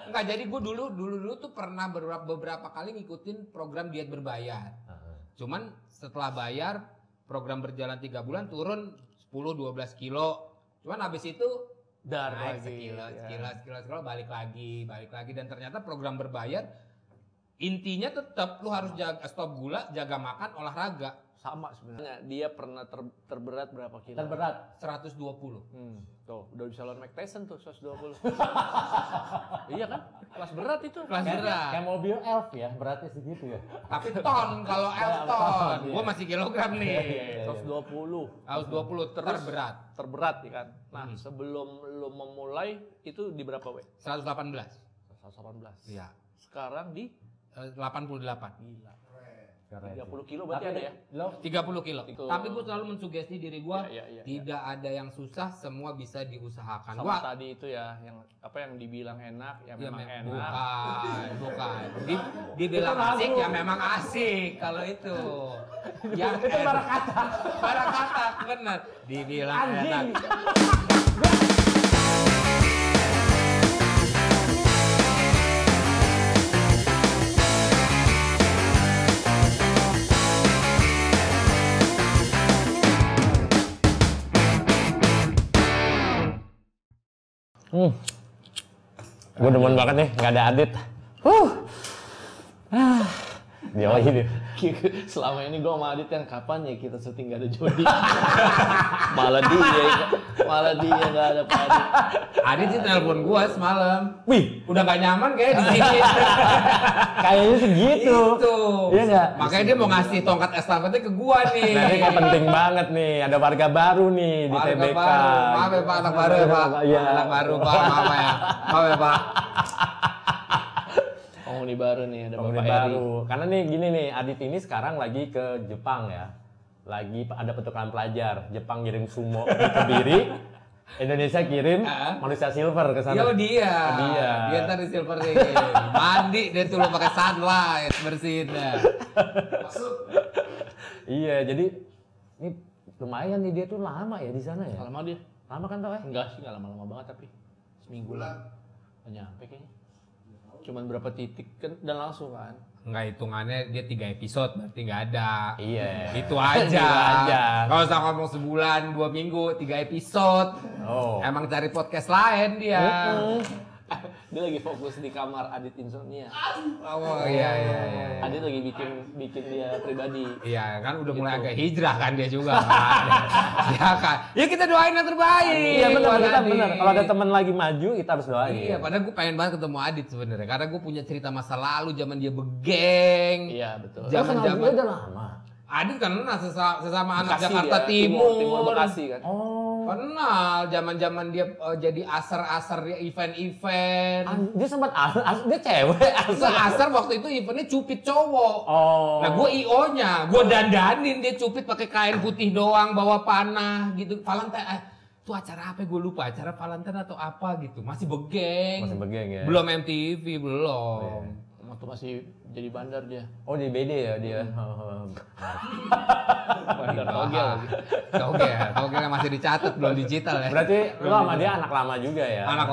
Enggak, jadi gue dulu tuh pernah beberapa kali ngikutin program diet berbayar. Cuman setelah bayar, program berjalan 3 bulan turun 10-12 kilo. Cuman habis itu naik sekilo, balik lagi. Dan ternyata program berbayar intinya tetap lu harus jaga stop gula, jaga makan, olahraga. Sama sebenarnya. Dia pernah terberat berapa kilo? Terberat 120. Tuh, udah bisa lawan Mike Tyson tuh 120. Iya kan? Kelas berat itu. kayak mobil elf ya, beratnya segitu ya. Tapi ton kalau ton. Gua masih kilogram nih. 120. 120 terus Terberat ya kan. Nah, sebelum lu memulai itu di berapa, We? 118. 118. Iya. Sekarang di 88. Gila. 30 kilo berarti ada ya? 30 kilo. Tapi gue selalu mensugesti diri gue, tidak ada yang susah, semua bisa diusahakan. Sama tadi itu ya, yang apa yang dibilang enak, ya memang enak. Bukan. Dibilang asik, ya memang asik. Kalau itu. Yang itu barakata. Barakata, benar. Dibilang enak. Gue demen banget nih, nggak ada Adit. Yoi nih. Selama ini gue sama Adit yang kapan ya kita syuting gak ada Jody. malah dia nggak ada Pak Adit. Adit sih telepon gue semalam. Wih, udah gak nyaman kayak di sini. Kayaknya segitu. Iya nggak? Makanya dia mau ngasih tongkat estafetnya ke gua nih. Nah, ini kayak penting banget nih. Ada warga baru nih di TBK. Maaf ya Pak, anak baru ya Pak. Iya. Anak baru Pak, maaf ya Pak. Penghuni baru nih, ada Penghuni Bapak baru. Karena nih gini nih, Adit ini sekarang lagi ke Jepang ya. Lagi ada pertukaran pelajar. Jepang ngirim sumo di Kediri. Indonesia kirim manusia silver ke sana. Yo dia ntar di silver nih. Mandi dia tuh lo pakai sunlight bersihin dah. Iya, jadi ini lumayan nih dia tuh lama ya di sana ya. Lama dia? Lama kan tau ya? Enggak sih, nggak lama-lama banget tapi seminggu lah. Nggak nyampe kayaknya. Cuman berapa titik kan dan langsung kan. Enggak, hitungannya dia 3 episode berarti nggak ada. Iya. Itu aja. Kalau usah ngomong sebulan, 2 minggu, 3 episode. Oh. Emang cari podcast lain dia. Dia lagi fokus di kamar Adit Insomnia. Oh iya. Adit lagi bikin dia pribadi. Iya kan udah mulai agak hijrah kan dia juga kan. Ya kan. Ya kita doain yang terbaik. Iya benar. Kalau ada teman lagi maju kita harus doain. Iya, padahal gue pengen banget ketemu Adit sebenarnya karena gue punya cerita masa lalu zaman dia begeng. Iya betul. Zaman-zaman udah lama. Adit kenal sesama anak Bekasi Jakarta dia, Timur. Bekasi kan. Oh. Kenal zaman-zaman dia jadi asar dia event-event. Dia sempat dia cewek. Asar waktu itu eventnya cupit cowok. Oh. Nah gue IO-nya, gue dandanin dia cupit pakai kain putih doang, bawa panah gitu. Valentine, itu acara apa? Gue lupa, acara Valentine atau apa gitu. Masih begeng. Masih begeng ya. Belum MTV, belum. Yeah. Waktu masih jadi bandar dia. Oh di BD ya dia. Bandar togel lagi. Togel yang masih dicatat, belum digital ya. Berarti lu sama dia anak lama juga ya? Anak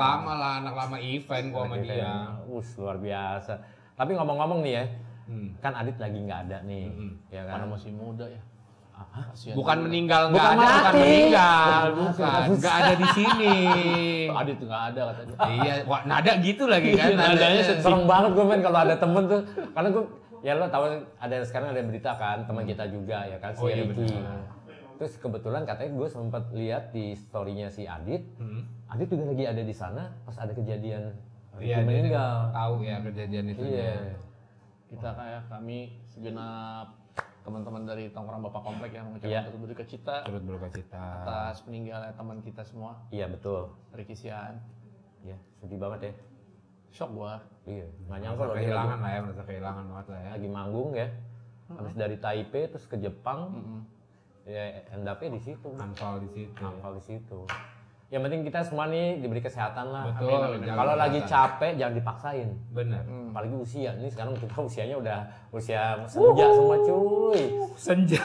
lama event gua sama dia. Luar biasa. Tapi ngomong-ngomong nih ya, kan Adit lagi nggak ada nih, ya kan? Mana masih muda ya. Bukan meninggal, bukan nggak ada di sini. Adit nggak ada katanya. Iya, wah nada gitu lagi kan. Nadanya serem banget gue men kalau ada temen tuh, karena gue ya lo tahu ada sekarang ada berita kan teman kita juga ya kan si Ricky. Terus kebetulan katanya gue sempat lihat di storynya si Adit, Adit juga lagi ada di sana pas ada kejadian Ricky meninggal. Tahu ya kejadian itu. Iya. Kita kayak kami segenap teman-teman dari tongkrong Bapak Komplek yang mengucapkan turut berduka cita atas peninggalan teman kita semua. Iya betul. Ricky Sian. Iya, sedih banget ya. Shock gua. Iya, nggak nyangka loh kehilangan lah ya, merasa kehilangan banget lah ya. Lagi manggung ya. Habis dari Taipei terus ke Jepang. Ya, end up-nya di situ. Angkal di situ. Angkal di situ. yang penting kita semua nih diberi kesehatan lah. Betul. Kalau lagi capek jangan dipaksain. Benar. Apalagi usia. Ini sekarang kita usianya udah usia senja semua cuy. Senja.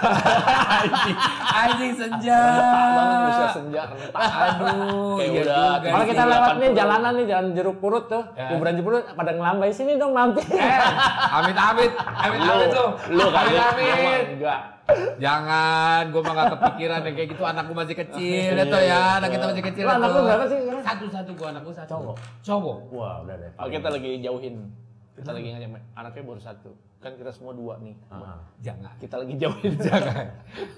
Anjing senja. Banget usia senja. Aduh. Kayak iya udah juga Kalau sih. kita lewat nih jalanan nih jalan Jeruk Purut tuh, kuburan Jeruk Purut pada ngelambai sini dong mampir. Amit-amit tuh. Lu kagak. Amit-amit. Enggak. Jangan, gue mah gak kepikiran yang kayak gitu, anakku masih kecil ya toh ya, anak kita masih kecil. Lu anak lu berapa sih sekarang? Satu, gue anakku satu. Cowok. Wah, udah deh. Oh, kita lagi jauhin. Kita lagi ngajak anaknya baru 1. Kan kita semua 2 nih. Jangan. Kita lagi jauhin. Jangan.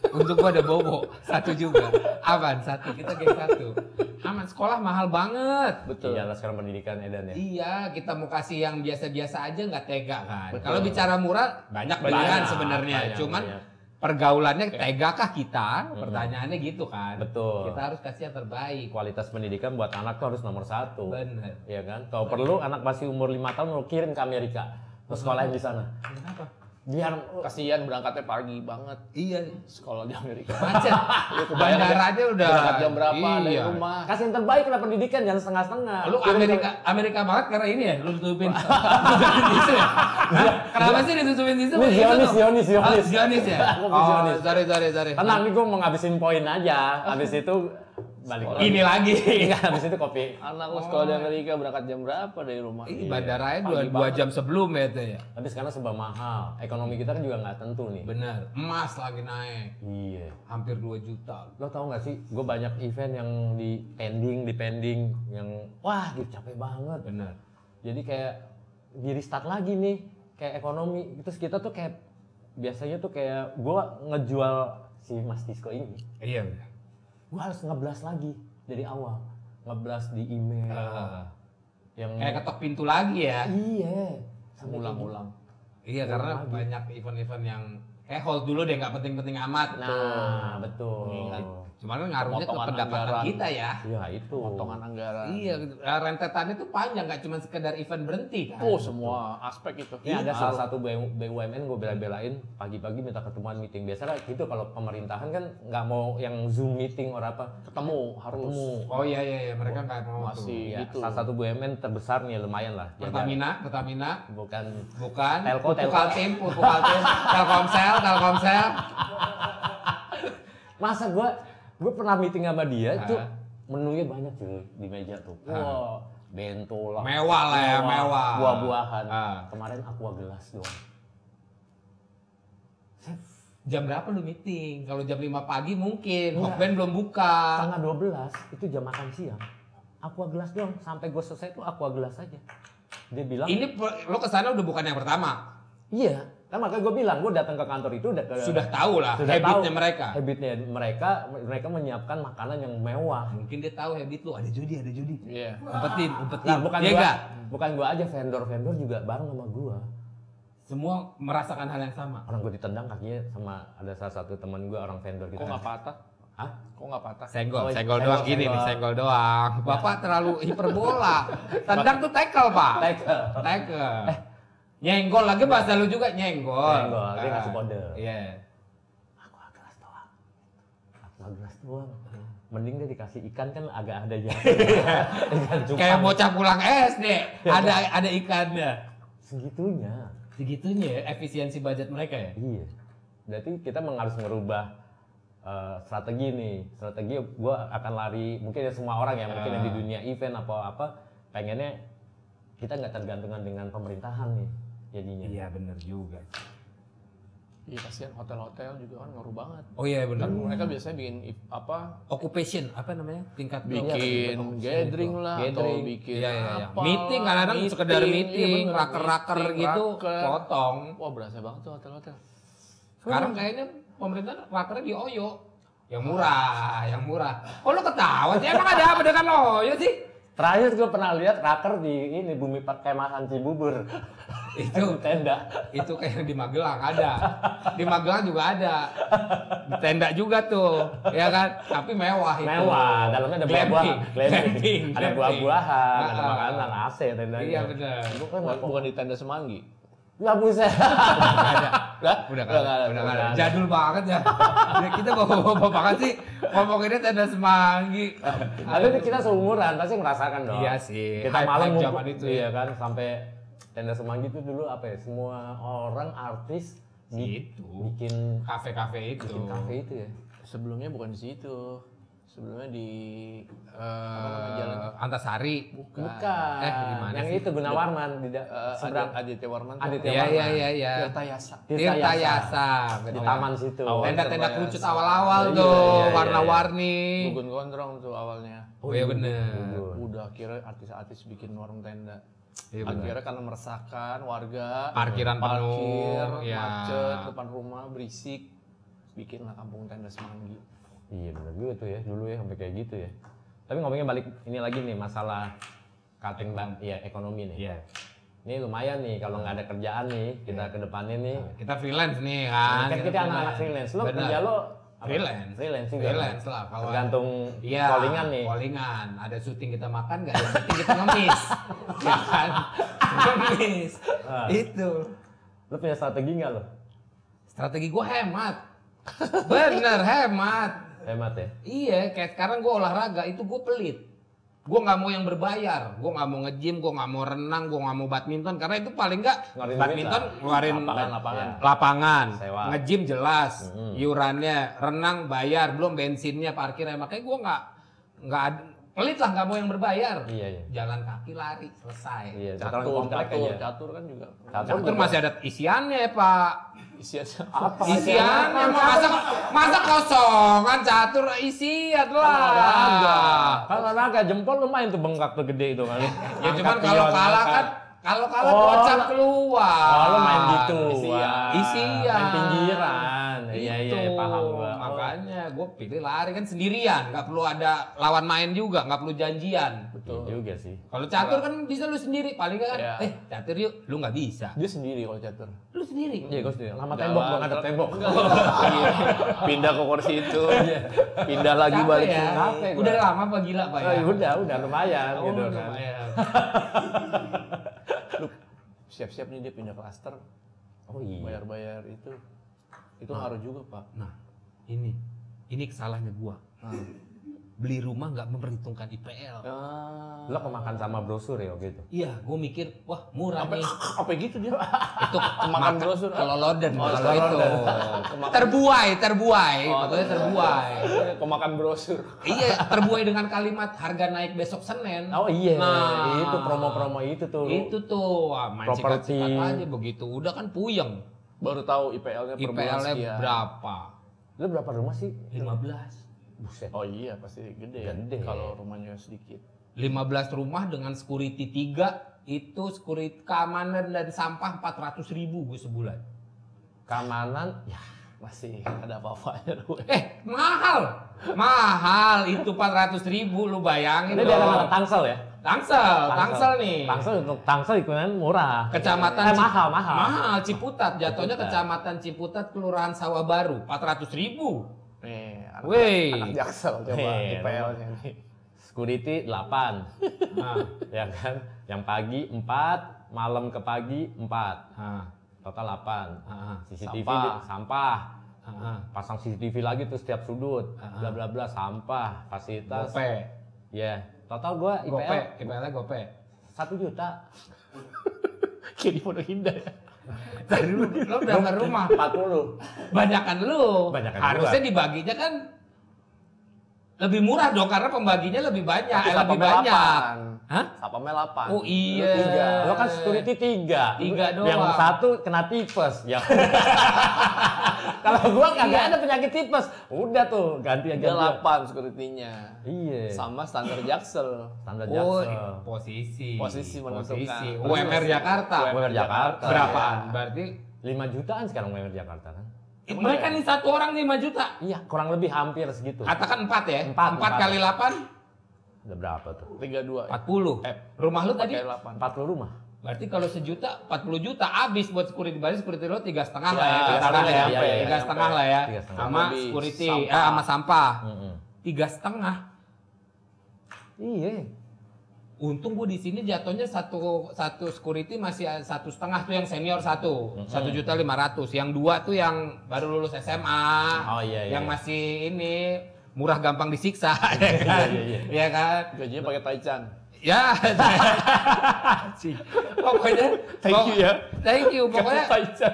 Untuk gua ada bobo, 1 juga. Aman, 1, kita geng 1. Aman, sekolah mahal banget. Betul. Iyalah sekarang pendidikan Edan ya. Iya, kita mau kasih yang biasa-biasa aja nggak tega kan. Kalau bicara murah, banyak pilihan sebenarnya. Cuman pergaulannya tegakah kita? Pertanyaannya gitu kan. Betul. Kita harus kasih yang terbaik. Kualitas pendidikan buat anak tuh harus nomor 1. Bener. Iya kan? Kalau perlu anak masih umur 5 tahun lu kirim ke Amerika. Lu sekolahin di sana. Kenapa? Biar Kasihan berangkatnya pagi banget. Iya, Sekolah di Amerika. macet. Bandaranya udah. Berangkat jam berapa dari Iya. rumah? kasih yang terbaik lah pendidikan, jangan setengah-setengah. Lu Amerika banget karena ini ya, lu tutupin. Tutupin tisu ya? Hah? Kenapa sih ditutupin tisu? Ini Zionis Zionis ya? Aku Oh, Zionis. sorry. Tenang nih gue mau ngabisin poin aja. Habis itu balik lagi. Ini lagi. Enggak, habis itu kopi. Anak lu sekolah di Amerika berangkat jam berapa dari rumah? Ih, bandaranya 2 jam sebelum ya itu ya. Tapi sekarang serba mahal. Ekonomi kita kan juga nggak tentu nih. Benar. Emas lagi naik. Iya. Hampir 2 juta. Lo tau gak sih, gue banyak event yang di pending, yang wah gitu capek banget. Benar. Jadi kayak di restart lagi nih, kayak ekonomi. Terus kita tuh kayak biasanya tuh kayak gue ngejual si Mas Tisco ini. Iya. Gue harus ngeblas lagi dari awal, ngeblas di email. Yang Kayak ketok pintu lagi ya. iya, Ulang-ulang. Iya, karena banyak event-event yang kayak hold dulu deh, nggak penting-penting amat. Nah, betul. Cuman kan ngaruhnya ke Potongan pendapatan anggaran. kita ya. Ya itu. Potongan anggaran. Iya, rentetannya tuh panjang, nggak cuma sekedar event berhenti kan. Oh, semua aspek itu. Ini ada salah satu BUMN gue bela-belain pagi-pagi minta ketemuan meeting. Biasanya gitu kalau pemerintahan kan nggak mau yang Zoom meeting or apa. Ketemu harus. Oh iya, mereka nggak mau Masih Ya, gitu. salah satu BUMN terbesar nih lumayan lah. Pertamina, Bukan. Telkom, Telkomsel. Masa gue pernah meeting sama dia itu menunya banyak cuy di meja tuh. Wah, bento lah. Mewah lah ya, mewah. Buah-buahan. Kemarin aqua gelas doang. Jam berapa lu meeting? Kalau jam 5 pagi mungkin, Hokben belum buka. Setengah 12 itu jam makan siang. Aqua gelas doang, sampai gue selesai tuh aqua gelas aja. Dia bilang, Ini lo kesana udah bukan yang pertama. iya, kan makanya gue bilang, gue datang ke kantor itu Sudah tahu lah habitnya mereka. Habitnya mereka menyiapkan makanan yang mewah. Mungkin dia tahu habit lu, ada judi. Iya. Umpetin. Nah, bukan Iya gua, nggak? bukan gua aja, vendor juga bareng sama gua. Semua merasakan hal yang sama. Orang gua ditendang kakinya sama ada salah satu teman gua orang vendor gitu. Kok nggak patah? Hah? Kok nggak patah? Senggol doang gini nih, senggol doang. Bapak terlalu hiperbola. Tendang tuh tackle, Pak. Tackle. Nyenggol lagi bahasa lu juga nyenggol. Dia ngasih kode. Iya. Aqua gelas doang. Mending dia dikasih ikan kan agak ada jasa. Ikan cupang. Kayak bocah pulang SD, ada ikannya. Segitunya Segitunya ya efisiensi budget mereka ya. iya. Berarti kita harus ngerubah strategi nih. Strategi gue akan lari, mungkin ya semua orang ya, mungkin yang di dunia event apa pengennya kita nggak tergantungan dengan pemerintahan nih jadinya. Iya benar juga. Iya, kasihan hotel-hotel juga kan ngaruh banget. Oh iya benar. Kan mereka biasanya bikin Occupation apa namanya? Tingkat bikin gathering lah atau bikin Iya. apa. Meeting kadang sekedar meeting, raker-raker gitu, potong. Wah, berasa banget tuh hotel-hotel. Sekarang kayaknya pemerintah rakernya di Oyo. Yang murah. Oh lu ketawa sih? Emang ada apa dengan Oyo sih? Terakhir gue pernah lihat raker di ini Bumi Perkemahan Cibubur. Itu tenda. Itu kayak di Magelang ada. Di Magelang juga ada. Di tenda juga tuh, ya kan? Tapi mewah itu. Mewah, dalamnya ada buah-buahan. Glamping. Ada buah-buahan, ada makanan, AC tendanya. Iya benar. Bukan di tenda Semanggi. Nggak buset. Udah nggak ada. Jadul banget ya. Kita bawa banget sih. Ngomonginnya tenda Semanggi. Tapi kita seumuran pasti merasakan dong. Iya sih. Kita malam zaman itu iya kan sampai tenda Semanggi itu dulu apa ya? Semua orang artis itu bikin kafe-kafe itu. bikin kafe itu ya. Sebelumnya bukan di situ. Sebelumnya di Jalan Antasari. bukan. Bukan. Di mana yang sih? itu Gunawarman di seberang Aditya Warman. Aditya Iya Warman. iya. Tirta Yasa. Tirta Yasa. Di taman situ. Tenda-tenda Tirta kerucut Yasa. awal-awal Iya, tuh, iya. warna-warni. Gugun Gondrong tuh awalnya. Oh iya bener. Udah akhirnya artis-artis bikin warung tenda. Iya bener. Akhirnya karena meresahkan warga, Parkiran parkir, penuh, ya. macet, depan rumah berisik, bikinlah kampung tenda Semanggi. Iya benar juga tuh ya dulu ya sampai kayak gitu ya. Tapi ngomongnya balik ini lagi nih masalah cutting ya ekonomi nih. Iya. Ini lumayan nih kalau nggak ada kerjaan nih kita ke depannya nih. Kita freelance nih kan. Kan kita anak-anak freelance. Lo Bener. kerja lo apa? Freelance. Freelance juga. Freelance lah kalau tergantung iya, callingan nih. callingan. Ada syuting kita makan, nggak ada syuting kita ngemis. Ya kan? Ngemis. Itu. Lo punya strategi nggak lo? Strategi gue hemat. Bener, hemat. Hemat ya. Iya, kayak sekarang gue olahraga itu gue pelit. Gue nggak mau yang berbayar. Gue nggak mau nge-gym, gue nggak mau renang, gue nggak mau badminton karena itu paling nggak Ngeluarin badminton duit lah. ngeluarin Lapangan. lapangan, Sewa. nge-gym jelas, iurannya, renang bayar, belum bensinnya, parkirnya. Makanya gue nggak pelit lah, nggak mau yang berbayar. Iya iya. Jalan kaki lari selesai. Iya. Catur kan juga. Catur masih ada isiannya Pak. Isiannya Apa? Isiannya masa kosongan catur isian lah. Kan olahraga jempol lumayan tuh bengkak tuh gede itu kan. Ya cuman kalau kalah kan gocap keluar. Oh, lo main gitu. Isian. Main pinggiran. Iya iya paham gua. Makanya gue pilih lari kan sendirian, nggak perlu ada lawan main juga, nggak perlu janjian. Betul juga sih. Kalau catur kan bisa lu sendiri, paling nggak kan, Iya. catur yuk, lu nggak bisa. Dia sendiri kalau catur. Lu sendiri. Iya gue sendiri. Lama Jalan, tembok gua ngadep tembok. Iya. Pindah ke kursi itu. Pindah lagi Capek balik. ya. Capek gua. Udah lama apa gila Pak ya? Udah lumayan Oh, gitu kan. lumayan. Siap-siap nih dia pindah klaster. Oh iya. Bayar-bayar itu. Itu ngaruh juga, Pak. Nah, ini kesalahannya gua. Beli rumah nggak memperhitungkan IPL. Lo kemakan sama brosur ya gitu. Iya, gua mikir, wah murah nih. Apa gitu dia? Itu Makan brosur. kalau Loden, Oh, kalau kalau itu. Loden. Terbuai, Oh, maksudnya terbuai. Pemakan brosur. Iya, terbuai dengan kalimat harga naik besok Senin. Oh iya. Nah, Itu promo-promo itu tuh. Itu tuh, wah, main Properti. sikat-sikat aja begitu. Udah kan puyeng. Baru tahu IPL-nya per bulan IPL-nya sekian. berapa? Lo berapa rumah sih? 15. Buset. Oh iya, pasti gede. Gede. Kalau rumahnya sedikit. 15 rumah dengan security 3 itu security keamanan dan sampah 400.000 gue sebulan. Keamanan ya Masih ada apa-apanya. Mahal itu 400.000 lu bayangin. ini dong. daerah mana? Tangsel ya? Tangsel nih. Tangsel untuk Tangsel hitungan murah. Kecamatan mahal. Mahal Ciputat, jatuhnya Ciputat. Kecamatan Ciputat, Kelurahan Sawah Baru, 400.000. Nih, Wey. anak Jaksel coba Hei, IPL-nya nih. Security 8. Nah, Ya kan? Yang pagi 4, malam ke pagi 4. nah, Total 8. nah, CCTV Sampah. sampah. nah. Pasang CCTV lagi tuh setiap sudut. Bla bla bla sampah, fasilitas. Gope. Ya, total gua IPL IPL-nya gope. 1 juta. Kayak di Pondok Indah ya. Dari lu berapa rumah? 40. Banyakan lu. Banyakan Harusnya gua. dibaginya kan lebih murah dong karena pembaginya lebih banyak, lebih Satpamnya banyak. 8. Hah? Satpamnya 8. Oh iya. Lu 3. Lo kan security 3. 3 doang. Yang 1 kena tipes. Ya. Kalau gua kagak ada penyakit tipes. Udah tuh, ganti aja. Dia 8 security-nya. Iya. Sama standar Jaksel. Standar Oh, Jaksel. Posisi menentukan. UMR Jakarta. UMR Jakarta. Berapaan? Berarti 5 jutaan sekarang UMR Jakarta kan? mereka nih satu orang 5 juta. Iya, kurang lebih hampir segitu. Katakan 4 ya. 4 4 kali 8 Udah berapa tuh? 32. 40. Rumah lu tadi? Pakai 8. 40 rumah. Berarti kalau sejuta 40 juta habis buat security. Berarti security lo 3,5 lah ya. Ya, 3,5 ya, ya. ya, ya, 3,5 lah ya. 3,5. Sama Lebih security, sampah. sama sampah. 3,5. Iya. Untung gue di sini jatuhnya satu security masih 1,5 tuh yang senior 1,5 juta. Yang 2 tuh yang baru lulus SMA. Oh, iya, iya. Yang masih ini murah gampang disiksa, ya kan? Ya kan? Gajinya pakai Taichan. Ya, pokoknya thank you. Pokoknya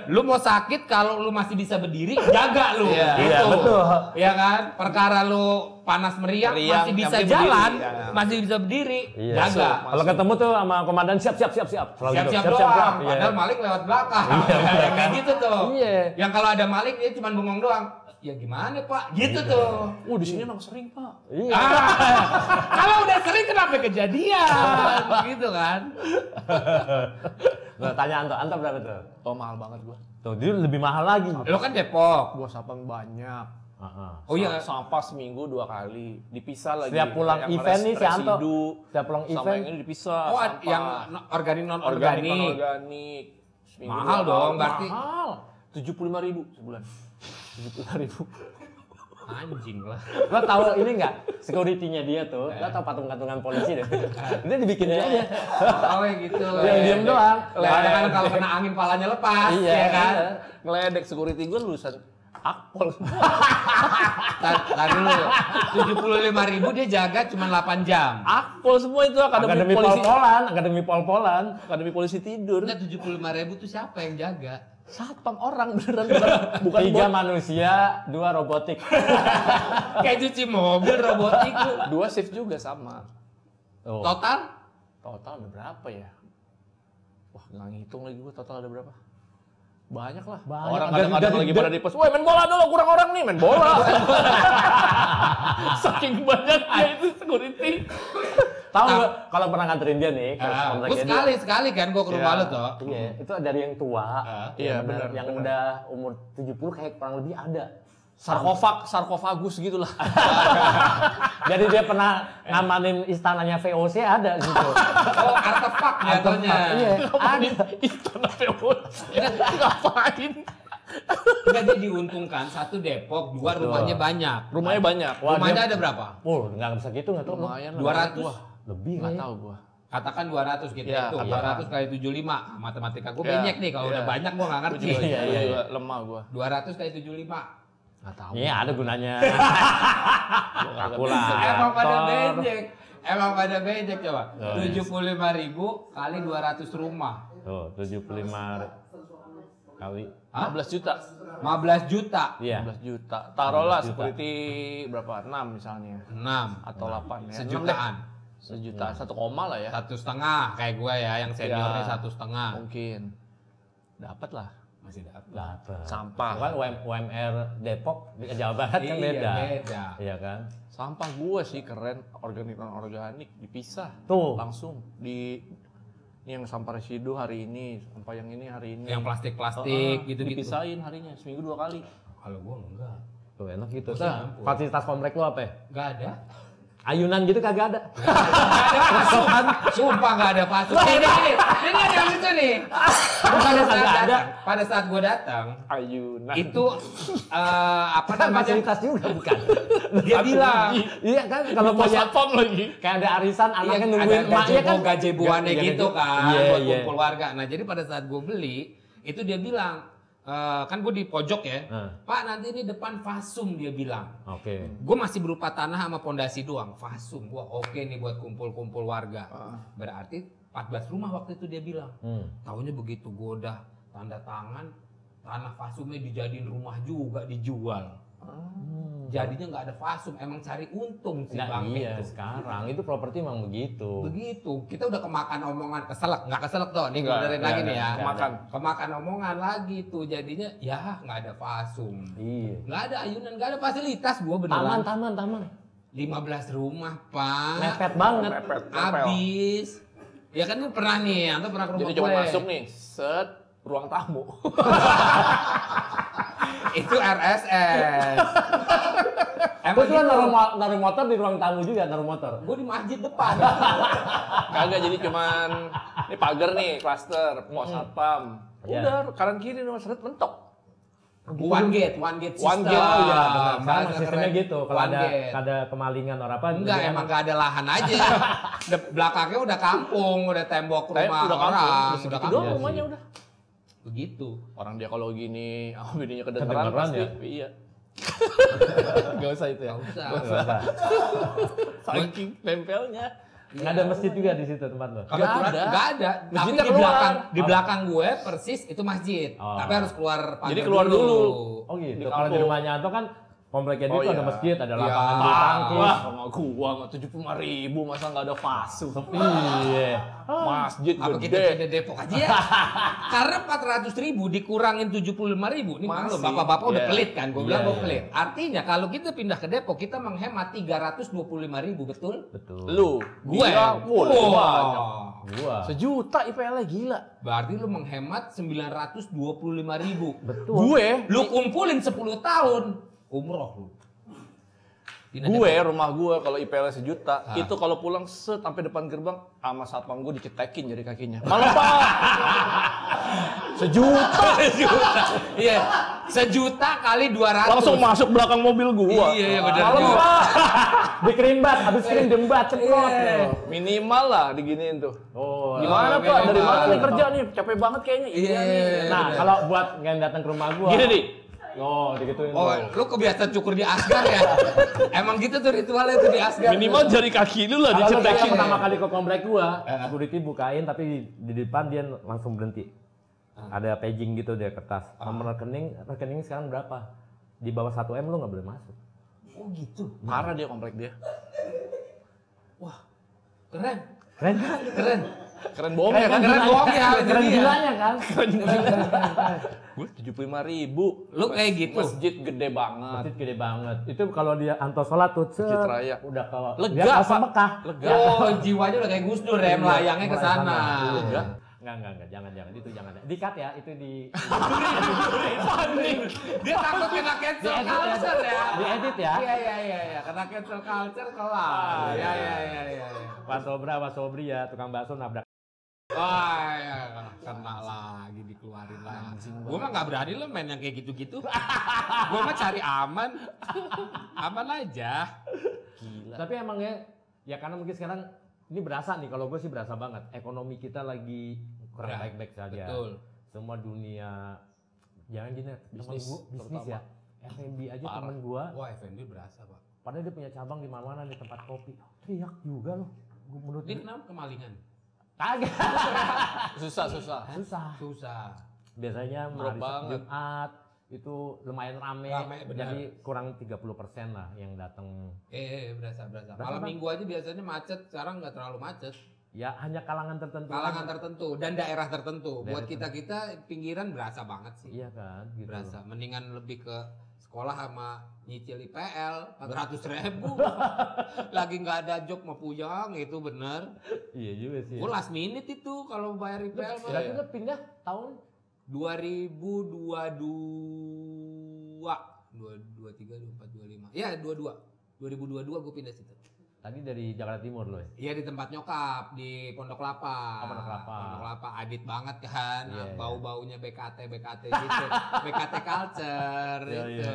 lu mau sakit kalau lu masih bisa berdiri, jaga lu. Iya, betul. Ya kan? Perkara lu panas meriang masih bisa jalan, masih bisa berdiri, jaga. Kalau ketemu tuh sama komandan siap. Siap doang. Padahal maling lewat belakang. Kayak gitu tuh. Yang kalau ada maling dia cuma bengong doang. Ya gimana Pak? Gitu tuh. Di sini emang sering Pak. Kalau udah sering kenapa kejadian? Gitu kan. Nah, tanya Anto berapa tuh? Oh mahal banget gua. Tuh dia lebih mahal lagi. Lo kan Depok. Gua sampah banyak. Oh iya. Sampah seminggu 2 kali. Dipisah lagi. Setiap pulang event nih si Anto. Setiap pulang event. Sama yang ini dipisah. Oh yang organik non-organik. Mahal dong berarti. Mahal. 75.000 sebulan. 75.000. Anjing lah. Lo tahu ini nggak security-nya dia tuh? Lo tahu patung-patungan polisi deh. Dia dibikin aja. Oh gitu. Dia diem doang. Kadang-kadang kalau kena angin palanya lepas, ya kan? Ngeledek security gue lulusan Akpol. Tadi dulu. 75.000 dia jaga cuma 8 jam. Akpol semua itu akademi pol-polan. Akademi polisi tidur. Enggak 75.000 tuh siapa yang jaga? Satpam orang beneran bukan 3 manusia, 2 robotik. Kayak cuci mobil robotik tuh. 2 shift juga sama. Total ada berapa ya? Wah nggak ngitung lagi gue total ada berapa? Banyak lah. Orang kadang-kadang lagi pada di pos. Woi main bola dulu, kurang orang nih main bola. Saking banyaknya itu security. Tahu nggak kalau pernah nganterin dia nih? Gue sekali kan gue ke rumah lo tuh. Iya, itu dari yang tua. Iya benar. Yang udah umur 70 kayak kurang lebih ada. Sarkofagus gitulah. Jadi dia pernah ngamanin istananya VOC ada gitu. Oh artefak jatuhnya. Iya. Ada istana VOC. Ngapain? Enggak dia diuntungkan, 1 Depok, 2 rumahnya banyak. Rumahnya banyak. Rumahnya ada berapa? Nggak bisa gitu nggak tahu. Lumayan 200. Lebih nggak tahu gua. Katakan 200 gitu ya, itu 200 kali 75. Matematika gue banyak nih, kalau udah banyak gue nggak ngerti. Iya, lemah gua. 200 kali 75. Nggak tahu. Iya, ada gunanya. Emang pada becek coba. 75.000 kali 200 rumah. Tuh, 75 kali 15 juta. 15 juta. Iya. 15 juta. Taruhlah security berapa? 6 misalnya. 6 atau 8 ya. Sejutaan. Sejuta, 1 koma lah ya. 1,5 kayak gue ya, yang seniornya 1,5. Mungkin. Dapat lah. Masih dapat. Sampah. Kan UMR Depok di Jawa Barat kan beda. Iya kan? Sampah gue sih keren, organik non organik dipisah. Tuh. Langsung di ini yang sampah residu hari ini, sampah yang ini hari ini. Yang plastik gitu-gitu. Dipisahin harinya, seminggu 2 kali. Kalau gue enggak. Tuh enak gitu. Nah, fasilitas komplek lu apa ya? Enggak ada. Ayunan gitu kagak ada. Sumpah nggak ada pasuk. Ini ada yang lucu nih. Pada saat gue datang, ayunan. Itu apa namanya? Fasilitas juga bukan. Dia bilang, iya kan kalau mau satpam lagi. Kayak ada arisan anaknya nungguin emaknya kan gazeboannya gitu kan, buat kumpul warga. Nah jadi pada saat gue beli, itu dia bilang, kan gue di pojok ya, Pak nanti ini depan fasum dia bilang. Oke. Gue masih berupa tanah sama pondasi doang, fasum. Gue oke nih buat kumpul-kumpul warga. Berarti 14 rumah waktu itu dia bilang. Taunya begitu gue udah tanda tangan, tanah fasumnya dijadiin rumah juga dijual. Jadinya nggak ada fasum, emang cari untung sih bang. Iya itu. Sekarang itu properti emang begitu. Begitu, kita udah kemakan omongan nggak keselak tuh. Nih gue benerin lagi nih ya. Kemakan omongan lagi tuh, jadinya ya nggak ada fasum. Iya. Nggak ada ayunan, nggak ada fasilitas gue beneran. Taman. 15 rumah pak. Mepet banget. Abis. Ya kan lu pernah nih, Anto pernah ke rumah gue. Jadi cuma masuk nih, set ruang tamu. Itu RSS. Emang gitu? Naruh motor di ruang tamu juga, naruh motor. Gue di masjid depan. Kagak, jadi cuman ini pagar nih, klaster, pos satpam. Udah kanan kiri nomor seret mentok. One gate system. One gate, oh iya benar. Sama sistemnya gitu. Kalau ada kemalingan orang apa? Enggak, emang gak ada lahan aja. Belakangnya udah kampung, udah tembok rumah orang. Udah kampung rumahnya udah. Begitu. Orang dia kalau gini, bininya kedengeran pasti. Ya? Iya. Gak usah itu ya. Gak usah. Saking nempelnya. Nggak ada masjid juga di situ tempat lo? Gak ada. Tapi Masjidnya di belakang gue persis itu masjid. Oh. Tapi harus keluar pagar. Jadi keluar dulu. Oh gitu. Di Kalau di kampung. rumahnya Anto kan kompleknya dia Oh, tuh ada iya. masjid, ada Iya. lapangan bulu tangkis. Wah, sama gua nggak 75.000 masa nggak ada fasu. Iya. Masjid Apa kita gede. pindah Depok aja ya? Karena 400.000 dikurangin 75.000. Ini malu, Masih. bapak-bapak udah Iya. pelit kan? Gue bilang Iya, gue iya. pelit. Artinya kalau kita pindah ke Depok, kita menghemat 325.000, betul? Betul. Lu, Gue. gila, Wah. banyak. Gua. Sejuta IPL-nya gila. Berarti lu menghemat 925.000. Betul. Gue, Lu kumpulin 10 tahun. Umroh lu. Pindah gue Depok. rumah gue kalau IPL sejuta, itu kalau pulang sampai depan gerbang sama satpam gue dicetekin jari kakinya. Malah Pak. Sejuta. Iya. Sejuta kali 200. Langsung masuk belakang mobil gua. Iya, benar Malam juga. Pak. Dikerimbat, habis kirim dembat ceplok. Minimal lah diginiin tuh. Oh. Gimana Pak? minimal. Dari mana nih kerja nih? Capek banget kayaknya. Iya. nih. Nah, kalau buat yang datang ke rumah gua. Gini nih. Oh, digituin. Oh, tuh. lu kebiasaan cukur di Asgar ya? Emang gitu tuh ritualnya tuh di Asgar. Minimal jari kaki lu lah Kalau lu datang dicetekin. pertama kali ke komplek gua, security bukain tapi di depan dia langsung berhenti. Ada paging gitu dia kertas. Nomor rekening sekarang berapa? Di bawah 1 M lu nggak boleh masuk. Oh gitu. Marah dia komplek dia. Wah, keren. Keren kan? Keren. Keren bohong ya kan? Keren bohong ya. Keren jadi ya. gilanya kan? Gue 75.000. Lu kayak gitu. Masjid gede banget. Masjid gede banget. Itu kalau dia Anto sholat tuh, Masjid Raya. udah ke Lega, dia langsung Pak. Mekah. Lega. Oh, jiwanya udah kayak Gus Dur ya, melayangnya ke sana. Iya. Enggak, jangan, itu jangan. Di-cut ya, itu di Dia takut kena cancel culture ya. diedit ya. Iya. Kena cancel culture kelar. Iya. Pak Sobri ya, tukang bakso nabrak. Wah, ya, kena lagi dikeluarin lagi. Gua mah nggak berani lo main yang kayak gitu-gitu. Gua mah cari aman, aman aja. Gila. Tapi emang ya karena mungkin sekarang ini berasa nih, kalau gue sih berasa banget. Ekonomi kita lagi kurang Ya, baik-baik saja. betul. Semua dunia, jangan gini, temen Bisnis, gua bisnis ya. F&B aja Parah. temen gua, Wah, F&B berasa, Pak. padahal dia punya cabang di mana-mana di tempat kopi. Teriak juga loh. Menurut Dia gue kenapa kemalingan? kagak. Susah. Susah. Biasanya Drop hari banget. Jumat itu lumayan rame, Benar. jadi kurang 30% lah yang datang. Berasa. Berasa, Malam Bang? minggu aja biasanya macet, sekarang nggak terlalu macet. Ya hanya kalangan tertentu. Kalangan tertentu dan daerah tertentu. Buat Daerah kita pinggiran berasa banget sih. Iya kan, gitu. Berasa. Mendingan lebih ke sekolah sama nyicil IPL 400.000. Lagi nggak ada jok mau puyang, itu bener. Iya juga sih. Gue last minute itu kalau bayar IPL mah. Berarti lo pindah tahun 2022, 23, 24, 25. Ya 2022 gue pindah situ. tadi dari Jakarta Timur lo ya? Iya di tempat nyokap di Pondok Kelapa. Oh, Pondok Kelapa. Pondok Kelapa adit banget kan. Iya, Bau-baunya BKT gitu. BKT culture Iya, itu. iya.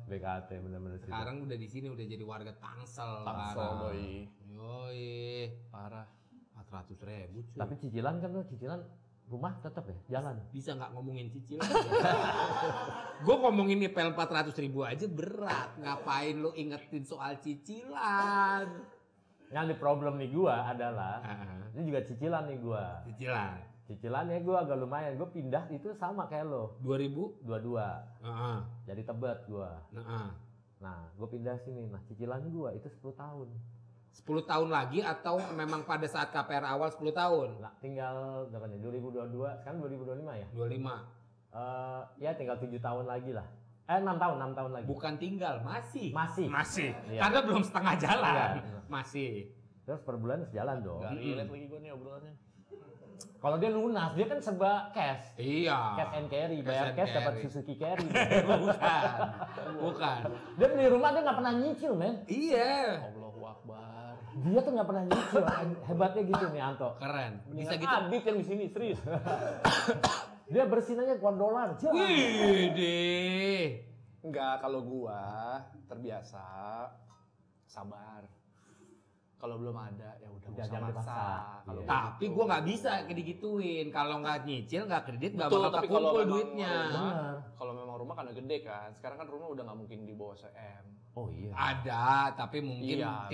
BKT bener-bener sih. Sekarang udah di sini udah jadi warga Tangsel. Tangsel, sekarang. doi. Yoi. Parah. 400.000 cuy. Tapi cicilan kan lo, cicilan rumah tetap ya jalan. Bisa nggak ngomongin cicilan? Gue ngomongin IPL 400.000 aja berat. Ngapain lu ingetin soal cicilan? Yang di problem nih gua adalah ini juga cicilan nih gua. Cicilan. Cicilannya gua agak lumayan. Gua pindah itu sama kayak lo. 2000? Dua-dua. Heeh. Jadi Tebet gua. Heeh. Nah, gua pindah sini. Nah, cicilan gua itu 10 tahun. 10 tahun lagi atau memang pada saat KPR awal 10 tahun? Nah, tinggal berapa nih? 2022, sekarang 2025 ya? 25. Ya tinggal 7 tahun lagi lah. 6 tahun lagi. Bukan tinggal, masih. Masih. Iya. Karena belum setengah jalan. Iya. Masih. Terus per bulan sejalan dong. Gak relate lagi gue nih obrolannya. Kalau dia lunas, dia kan serba cash. Iya. Cash and carry, Cash bayar and cash dapat carry. Suzuki Carry. Bukan. Dia beli rumah dia nggak pernah nyicil, men. Iya. Allahu Akbar. Dia tuh nggak pernah nyicil. Hebatnya gitu nih Anto. Keren. Bisa Bisa gitu. Adit yang di sini serius. Dia bersihin aja keluar dolar. Wih, deh. Enggak, kalau gua terbiasa sabar. Kalau belum ada ya udah nggak usah jangan maksa. dipaksa. Kalau Iya. Tapi gue nggak bisa kayak digituin. Kalau nggak nyicil, nggak kredit, nggak Betul, bakal tapi kalau kekumpul memang duitnya. Benar. Kalau memang rumah kan gede kan. Sekarang kan rumah udah nggak mungkin di bawah CM. Oh iya. Ada, tapi mungkin Iya,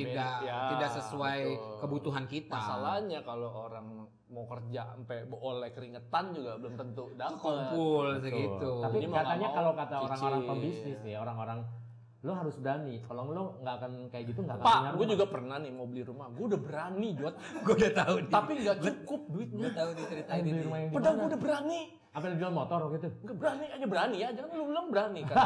tidak sesuai betul. kebutuhan kita. Masalahnya kalau orang mau kerja sampai oleh keringetan juga belum tentu dapat. Kumpul Betul. segitu. Tapi Jadi mau katanya nggak mau kalau kata cicil. orang-orang pembisnis nih, orang-orang lo harus berani. Kalau lo nggak akan kayak gitu nggak akan Pak, punya gue rumah. juga pernah nih mau beli rumah. Gue udah berani, Jot. gue udah tahu nih. Tapi nggak cukup duitnya. Gue tahu nih cerita Ayo ini. beli rumah yang di Padahal mana? gue udah berani. Apa lo jual motor gitu? Nggak berani aja berani ya. Jangan lu bilang berani kan.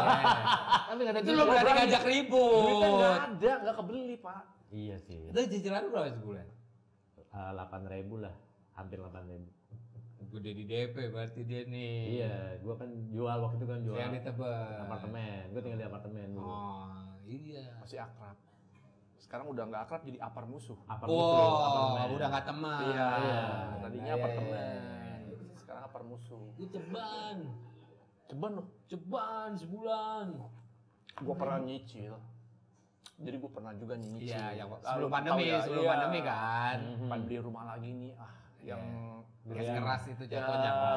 Tapi nggak ada Itu duit. lo berani ngajak Duitnya ribut. nggak ada, nggak kebeli Pak. Iya sih. Itu cicilan berapa sebulan? 8.000 lah, hampir 8.000. Gede di DP berarti dia nih. Iya, gua kan jual waktu itu kan jual Yang di Tebet. apartemen. Gua tinggal di apartemen dulu. Oh, iya. Masih akrab. Sekarang udah nggak akrab jadi apar musuh. Wow, udah nggak teman. Iya. Iya. Tadinya Iya, apartemen. Sekarang apar musuh. Itu ceban. Ceban loh. Ceban sebulan. Gue pernah nyicil. Jadi gue pernah juga nyicil. Iya, yang Ah, sebelum lu pandemi, tahu ya? sebelum Iya. pandemi kan. Pan beli rumah lagi nih, yang Gas keras itu ya, jatuhnya. Pak.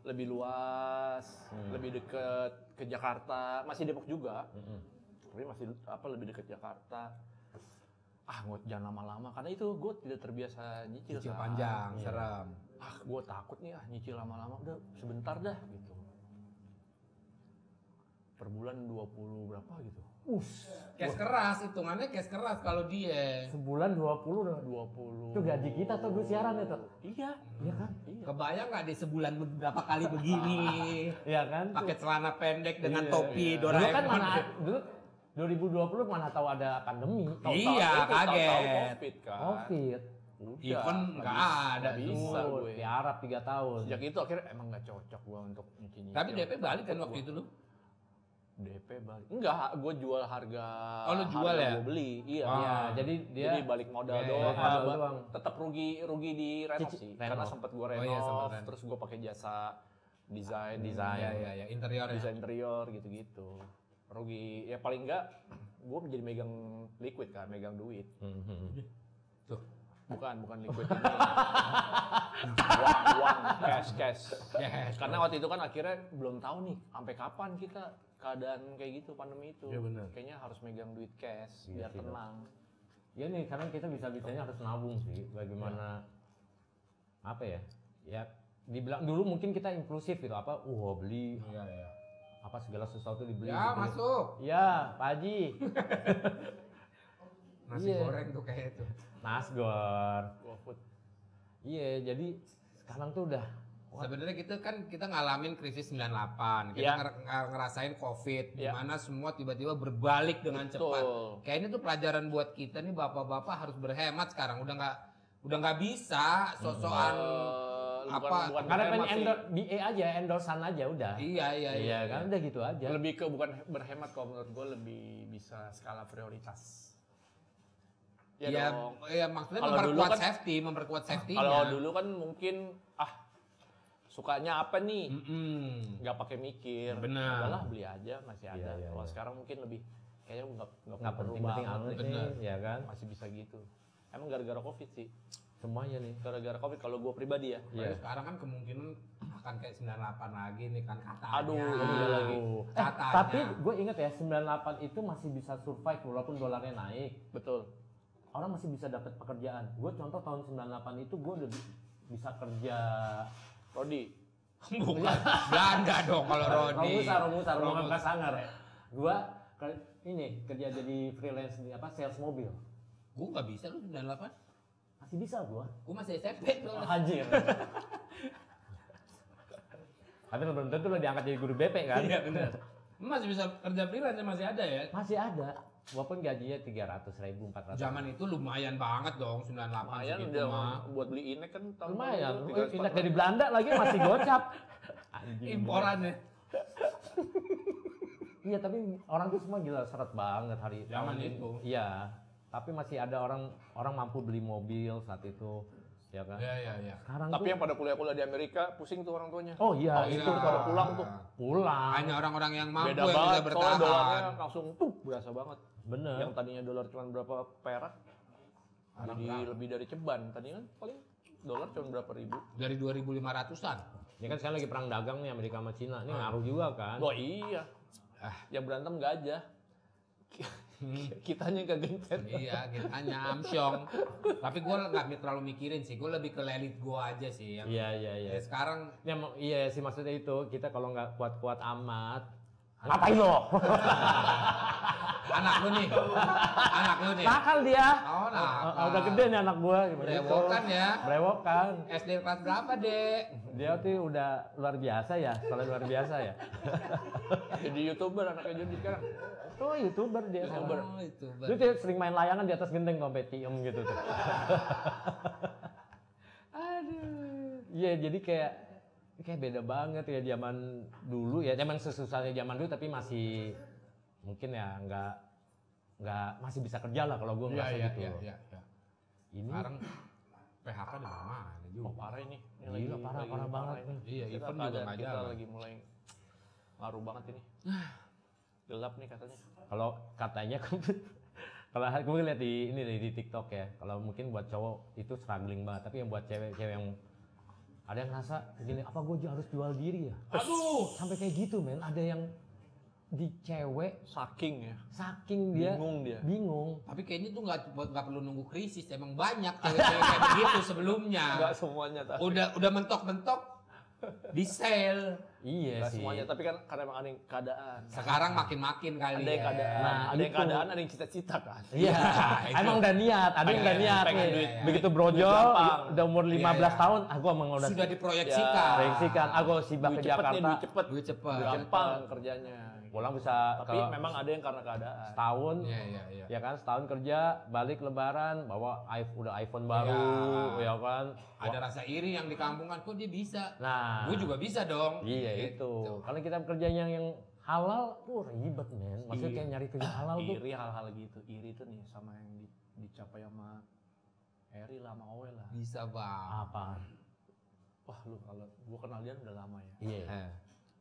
lebih luas, lebih deket ke Jakarta, masih Depok juga. Tapi masih lebih deket Jakarta. Gue jangan lama-lama karena itu gue tidak terbiasa nyicil. Cicil kan. panjang, Iya. serem. Gue takut nih nyicil lama-lama udah sebentar dah gitu. Per bulan 20 berapa gitu. Cash keras, hitungannya cash keras kalau dia. Sebulan 20 udah. 20. Itu gaji kita tuh gue siaran itu. Iya. Iya kan? Iya. Kebayang nggak di sebulan beberapa kali begini? Iya kan? Pakai celana pendek dengan Iya, topi iya. Dulu Doraemon. kan mana dulu 2020 mana tahu ada pandemi. Iya, kaget. Tahu Covid kan. Covid. Udah, Event nggak ada nggak bisa Tuh, gue. di Arab 3 tahun. Sejak itu akhirnya emang nggak cocok gue untuk nyicil. Tapi DP balik kan waktu itu lu? DP balik. Enggak, gue jual harga. Oh, lu jual harga ya? Gue beli. Iya. Iya, jadi dia Jadi balik modal Iya, doang. balik modal doang. Tetap rugi di renov Cici- sih. renov. Karena sempat gue renov, Oh iya, sempat renov. terus gue pakai jasa desain, Iya, interior ya. desain interior gitu-gitu. Rugi ya paling enggak gue menjadi megang liquid kan, megang duit. Tuh. Bukan liquid ini. uang, cash. Yes. Karena waktu itu kan akhirnya belum tahu nih sampai kapan kita keadaan kayak gitu pandemi itu. Iya, benar. Kayaknya harus megang duit cash Iya biar sih, Dok. tenang. Ya nih, karena kita bisa-bisanya harus nabung sih. Bagaimana apa ya? Ya dibilang dulu mungkin kita impulsif gitu apa? Beli Iya. apa segala sesuatu dibeli. Ya, gitu. masuk. Ya, Pak Haji. Nasi Iya. goreng tuh kayak itu. Nasgor. GoFood. Iya, jadi sekarang tuh udah Sebenarnya kita ngalamin krisis 98. Kita Iya. ngerasain Covid di Iya. mana semua tiba-tiba berbalik dengan cepat. Betul. Kayaknya tuh pelajaran buat kita nih bapak-bapak harus berhemat sekarang. Udah nggak bisa sosokan apa? Bukan karena pengen berhemat sih. BA aja, endorsan aja udah. Iya. Kan udah gitu aja. Lebih ke bukan berhemat kalau menurut gue lebih bisa skala prioritas. Iya, dong. ya maksudnya Kalau dulu memperkuat kan- safety. Kalau dulu kan mungkin sukanya apa nih? Nggak pakai mikir. Benar. Udahlah beli aja masih ada. Iya, Kalau iya. sekarang mungkin lebih kayaknya Nggak penting-penting amat Bener. nih, ya kan? Masih bisa gitu. Emang gara-gara Covid sih. Semuanya nih. Gara-gara Covid kalau gue pribadi ya. Iya. Sekarang kan kemungkinan akan kayak 98 lagi nih kan katanya. Aduh, iya lagi. Katanya. Tapi gue inget ya 98 itu masih bisa survive walaupun dolarnya naik. Betul. Orang masih bisa dapat pekerjaan. Gue contoh tahun 98 itu gue udah bisa kerja. Rodi. Bukan Belanda dong kalau Rodi. Romusa, Romusa Sangar. Gue ini kerja jadi freelance di sales mobil. Gue nggak bisa lu 98. Masih bisa gue. Gue masih SMP tuh. Haji. Tapi belum tentu lo diangkat jadi guru BP kan? Iya benar. Masih bisa kerja freelance masih ada ya. Masih ada. Walaupun gajinya 300.000, 400. Zaman itu lumayan banget dong 98 Lumayan segitu udah mah. buat beli inek kan tahun Lumayan. lalu, Indah dari Belanda lagi masih gocap. Anjing. Imporan ya. Iya, tapi orang tuh semua gila seret banget hari Zaman tahun ini. itu. Iya. Tapi masih ada orang mampu beli mobil saat itu, ya kan? Iya. Sekarang Tapi tuh, yang pada kuliah-kuliah di Amerika pusing tuh orang tuanya. oh iya, Itu itu pada pulang tuh. pulang. Hanya orang-orang yang mampu Beda yang bisa banget, soalnya dolarnya bertahan. langsung berasa banget. Bener. Yang tadinya dolar cuma berapa perak, Jadi lebih dari ceban. Tadi kan paling dolar cuma berapa ribu. Dari 2.500-an. Ini kan sekarang lagi perang dagang nih Amerika sama Cina. Ini ngaruh juga kan? Oh iya. Yang berantem gajah. Kitanya kegentet. Iya, kitanya amsyong. Tapi gue nggak terlalu mikirin sih. Gue lebih ke lelit gue aja sih. Iya. Ya, sekarang Ya, iya sih maksudnya itu. Kita kalau nggak kuat-kuat amat, ngapain lo? anak lu nih. Nakal dia. Oh, nakal. Udah gede nih anak gua. Brewokan ya. Brewokan. SD kelas berapa, Dek? Dia tuh udah luar biasa ya, sekolah luar biasa ya. Jadi YouTuber anaknya jadi sekarang. Tuh YouTuber dia. Oh, YouTuber. Dia sering main layangan di atas genteng sampai tiem gitu tuh. Aduh. Iya, jadi kayak beda banget ya zaman dulu ya. Zaman sesusahnya zaman dulu tapi masih mungkin ya nggak masih bisa kerja lah kalau gue ngerasa gitu. Iya. Ini Sekarang PHK di mana juga. Oh parah ini. Gila, parah banget nih. Iya, Kita event juga nggak kita jalan. lagi mulai ngaruh banget ini. Gelap nih katanya. Kalau katanya kalau gue lihat di TikTok ya, kalau mungkin buat cowok itu struggling banget, tapi yang buat cewek-cewek yang ada yang ngerasa gini, apa gue harus jual diri ya? Aduh, Sampai kayak gitu men, ada yang di cewek Saking dia bingung. tapi kayaknya tuh nggak perlu nunggu krisis. Emang banyak cewek-cewek kayak begitu sebelumnya. Enggak semuanya tapi. Udah mentok-mentok di sale. Iya Enggak sih. semuanya tapi kan karena emang ada yang keadaan. Sekarang makin-makin kali. Ada yang keadaan, Nah, ada yang itu. keadaan, ada yang cita-cita kan. Iya, emang udah niat, ada yang udah niat pengen nih. duit. Begitu brojol, gampang. udah umur 15 Iya. tahun, aku emang udah Sudah diproyeksikan. proyeksikan, aku sibak Duit ke cepet nih, Jakarta. duit cepet. Duit cepet. Gampang kerjanya. Pulang bisa Tapi ke memang ada yang karena keadaan. setahun, Iya. ya kan, setahun kerja, balik lebaran, bawa udah iPhone baru, ya kan. Ada rasa iri yang di kampungan, kok dia bisa? Nah, Gue juga bisa dong. iya Gitu. itu. Karena kita kerjanya yang halal, ribet men. Maksudnya kayak nyari kerja halal tuh. Iri hal-hal gitu. Iri tuh nih sama yang dicapai sama Eri lah, sama Owe lah. Bisa bang. Apa? Wah lu kalau gua kenal dia udah lama ya. Iya.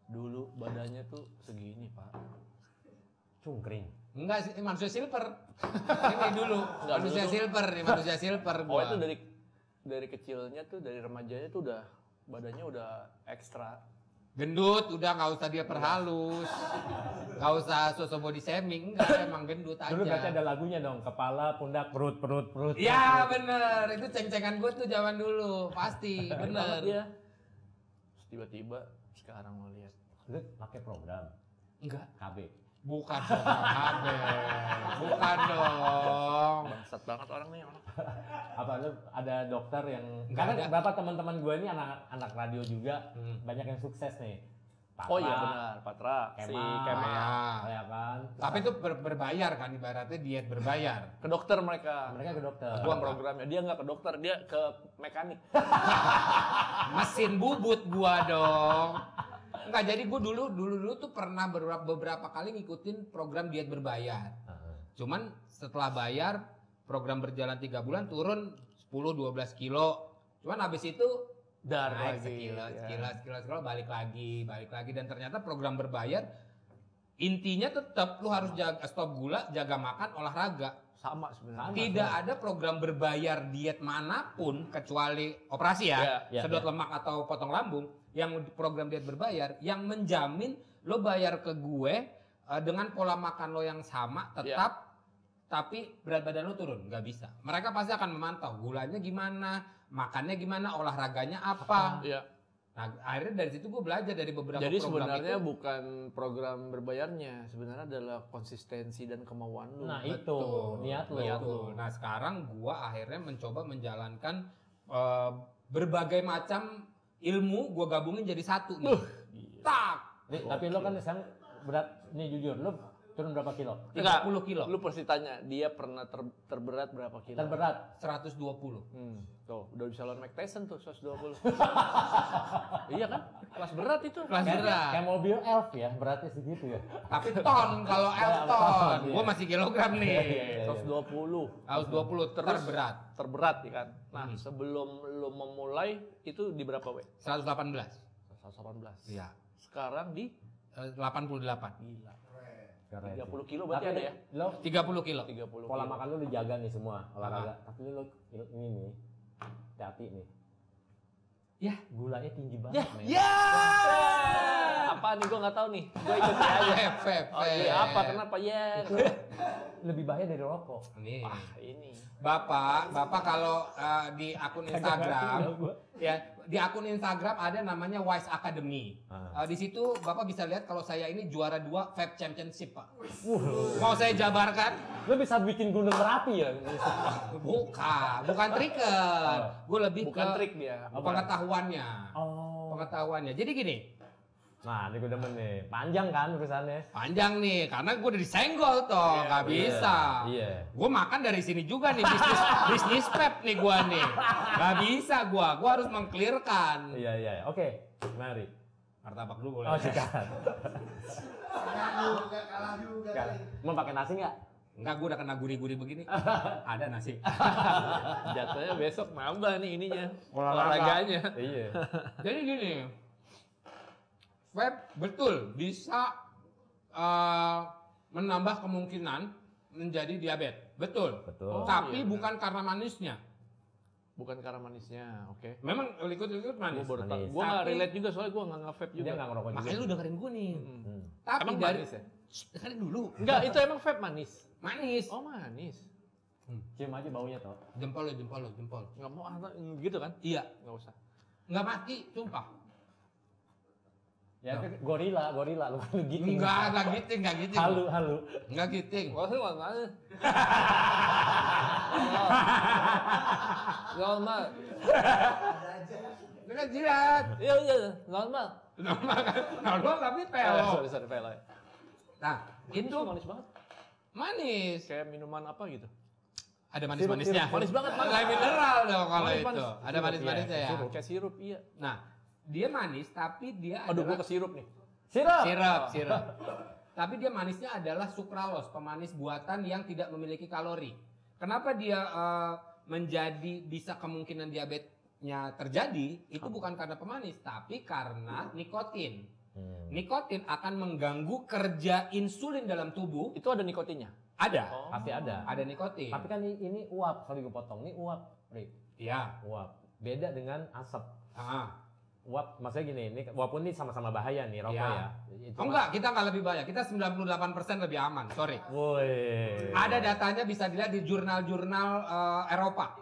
Dulu badannya tuh segini pak. Cungkring. Enggak sih, manusia silver. Ini dulu, manusia silver Oh gua. itu dari kecilnya tuh, dari remajanya tuh udah badannya udah ekstra. Gendut, udah nggak usah dia perhalus. Nggak usah sosok body shaming, enggak, emang gendut aja. Dulu berarti ada lagunya dong, kepala, pundak, perut. Iya bener, itu ceng-cengan gue tuh zaman dulu, pasti, bener. Dia. Terus tiba-tiba sekarang lo lihat. Lu pakai program Enggak, KB. bukan program HB, bukan dong. Bangsat banget orang nih orang. Apa lu ada dokter yang Nggak karena ada. beberapa teman-teman gue ini anak radio juga banyak yang sukses nih. Patra, Oh iya benar, Patra, si Kemal, Kemal. ya kan. Tapi itu berbayar kan, ibaratnya diet berbayar. Ke dokter mereka. Mereka ke dokter. Gua programnya dia nggak ke dokter, dia ke mekanik. Mesin bubut gua dong. Enggak, jadi gua dulu tuh pernah beberapa kali ngikutin program diet berbayar. Cuman setelah bayar, program berjalan 3 bulan turun 10-12 kilo. Cuman habis itu naik sekilo, balik lagi. Dan ternyata program berbayar, intinya tetap lu harus stop gula, jaga makan, olahraga. Sama sebenarnya. Tidak ada program berbayar diet manapun kecuali operasi sedot lemak atau potong lambung yang program diet berbayar yang menjamin lo bayar ke gue dengan pola makan lo yang sama tetap tapi berat badan lo turun, nggak bisa. Mereka pasti akan memantau gulanya gimana, makannya gimana, olahraganya apa. Iya. Nah, akhirnya dari situ gue belajar dari beberapa Jadi program sebenarnya itu. bukan program berbayarnya, sebenarnya adalah konsistensi dan kemauan lu. Nah, itu niat lo. Betul. Nah sekarang gua akhirnya mencoba menjalankan berbagai macam ilmu gua gabungin jadi satu nih. Tak. Tapi lo kan sekarang berat, nih jujur, lo turun berapa kilo? 30 kilo. Lu pasti tanya, dia pernah terberat berapa kilo? Terberat 120. Tuh, udah bisa lawan Mike Tyson tuh 120. Iya kan? Kelas berat itu. Kelas berat. Kayak mobil elf ya, beratnya segitu ya. Tapi ton kalau ton. Gua masih kilogram nih. 120. 120 terberat. Terberat ya kan. Nah, sebelum lu memulai itu di berapa, We? 118. 118. Iya. Sekarang di 88. gila. Keren. 30 kilo berarti Tapi ada ya? Lo 30 kilo. 30 pola kilo. makan lu dijaga nih semua olahraga. Tapi lu ini nih. Hati nih. Ya. Gulanya tinggi banget, men. Ya. Apa nih gua nggak tahu nih. Gua ikut aja. Oh iya, apa kenapa ya? Lebih bahaya dari rokok. Nih. Ini. Bapak kalau di akun Instagram, ya di akun Instagram ada namanya Wise Academy. Di situ Bapak bisa lihat kalau saya ini juara 2 Vape Championship, Pak. Mau saya jabarkan? Lu bisa bikin gunung Merapi ya? Bukan tricker. Gue lebih Bukan ke trik dia. pengetahuannya. Oh. Pengetahuannya. Jadi gini, Nah, ini gue demen nih. Panjang kan urusannya? panjang nih karena gue udah disenggol toh, nggak bisa. Iya. Gue makan dari sini juga nih bisnis pep nih gue nih, nggak bisa gue harus mengklirkan. Iya. Oke, mari. Martabak dulu boleh. Oh, sikat. Kalah juga. Mau pakai nasi nggak? Enggak, gue udah kena gurih-gurih begini. Ada nasi. Jatuhnya besok nambah nih ininya. Olahraga. Olahraganya. Iya. Jadi gini, vape betul bisa menambah kemungkinan menjadi diabetes, betul. Betul. Tapi iya, bukan karena manisnya. Bukan karena manisnya, oke. Memang liquid manis. Gue baru tahu. Manis. Gue nggak Tapi- relate juga soalnya gue nggak nge-vape juga. Dia nggak ngerokok juga. Makanya lu dengerin gue nih. Hmm. Tapi Emang dari manis ya? Shh, dengerin dulu. Enggak, itu emang vape manis. Manis. Oh manis. Cium aja baunya toh. Jempol lo. Nggak mau gitu kan? Iya. Nggak usah. Nggak mati, sumpah. Ya itu gorila lu kan gitu. Enggak giting. Halu. Enggak giting. Wah, nggak manis. Normal. Dengan jilat. Iya, normal. Normal kan? Normal tapi pelo. Sorry, pelo ya. Nah, itu Manis banget. manis. Kayak minuman apa gitu. Ada manis-manisnya. Sirup. Manis banget, Manis mineral dong kalau Manis, itu. manis. Ada Sirup, manis-manisnya iya. ya. Sirup. Kayak sirup, iya. Nah, dia manis tapi dia Aduh, gue adalah ke sirup nih. sirup. Tapi dia manisnya adalah sukralos, pemanis buatan yang tidak memiliki kalori. Kenapa dia menjadi bisa kemungkinan diabetesnya terjadi? Itu bukan karena pemanis, tapi karena nikotin. Nikotin akan mengganggu kerja insulin dalam tubuh. Itu ada nikotinnya. Ada. Oh. Pasti ada. Ada nikotin. Tapi kan ini uap, sorry gue potong. Ini uap, Rik. Iya. Uap. Beda dengan asap. Ah. Uap, maksudnya gini, ini walaupun ini sama-sama bahaya nih rokok Iya. ya. Oh enggak, kita nggak lebih bahaya. Kita 98% lebih aman. Sorry. Woi. Ada datanya bisa dilihat di jurnal-jurnal Eropa.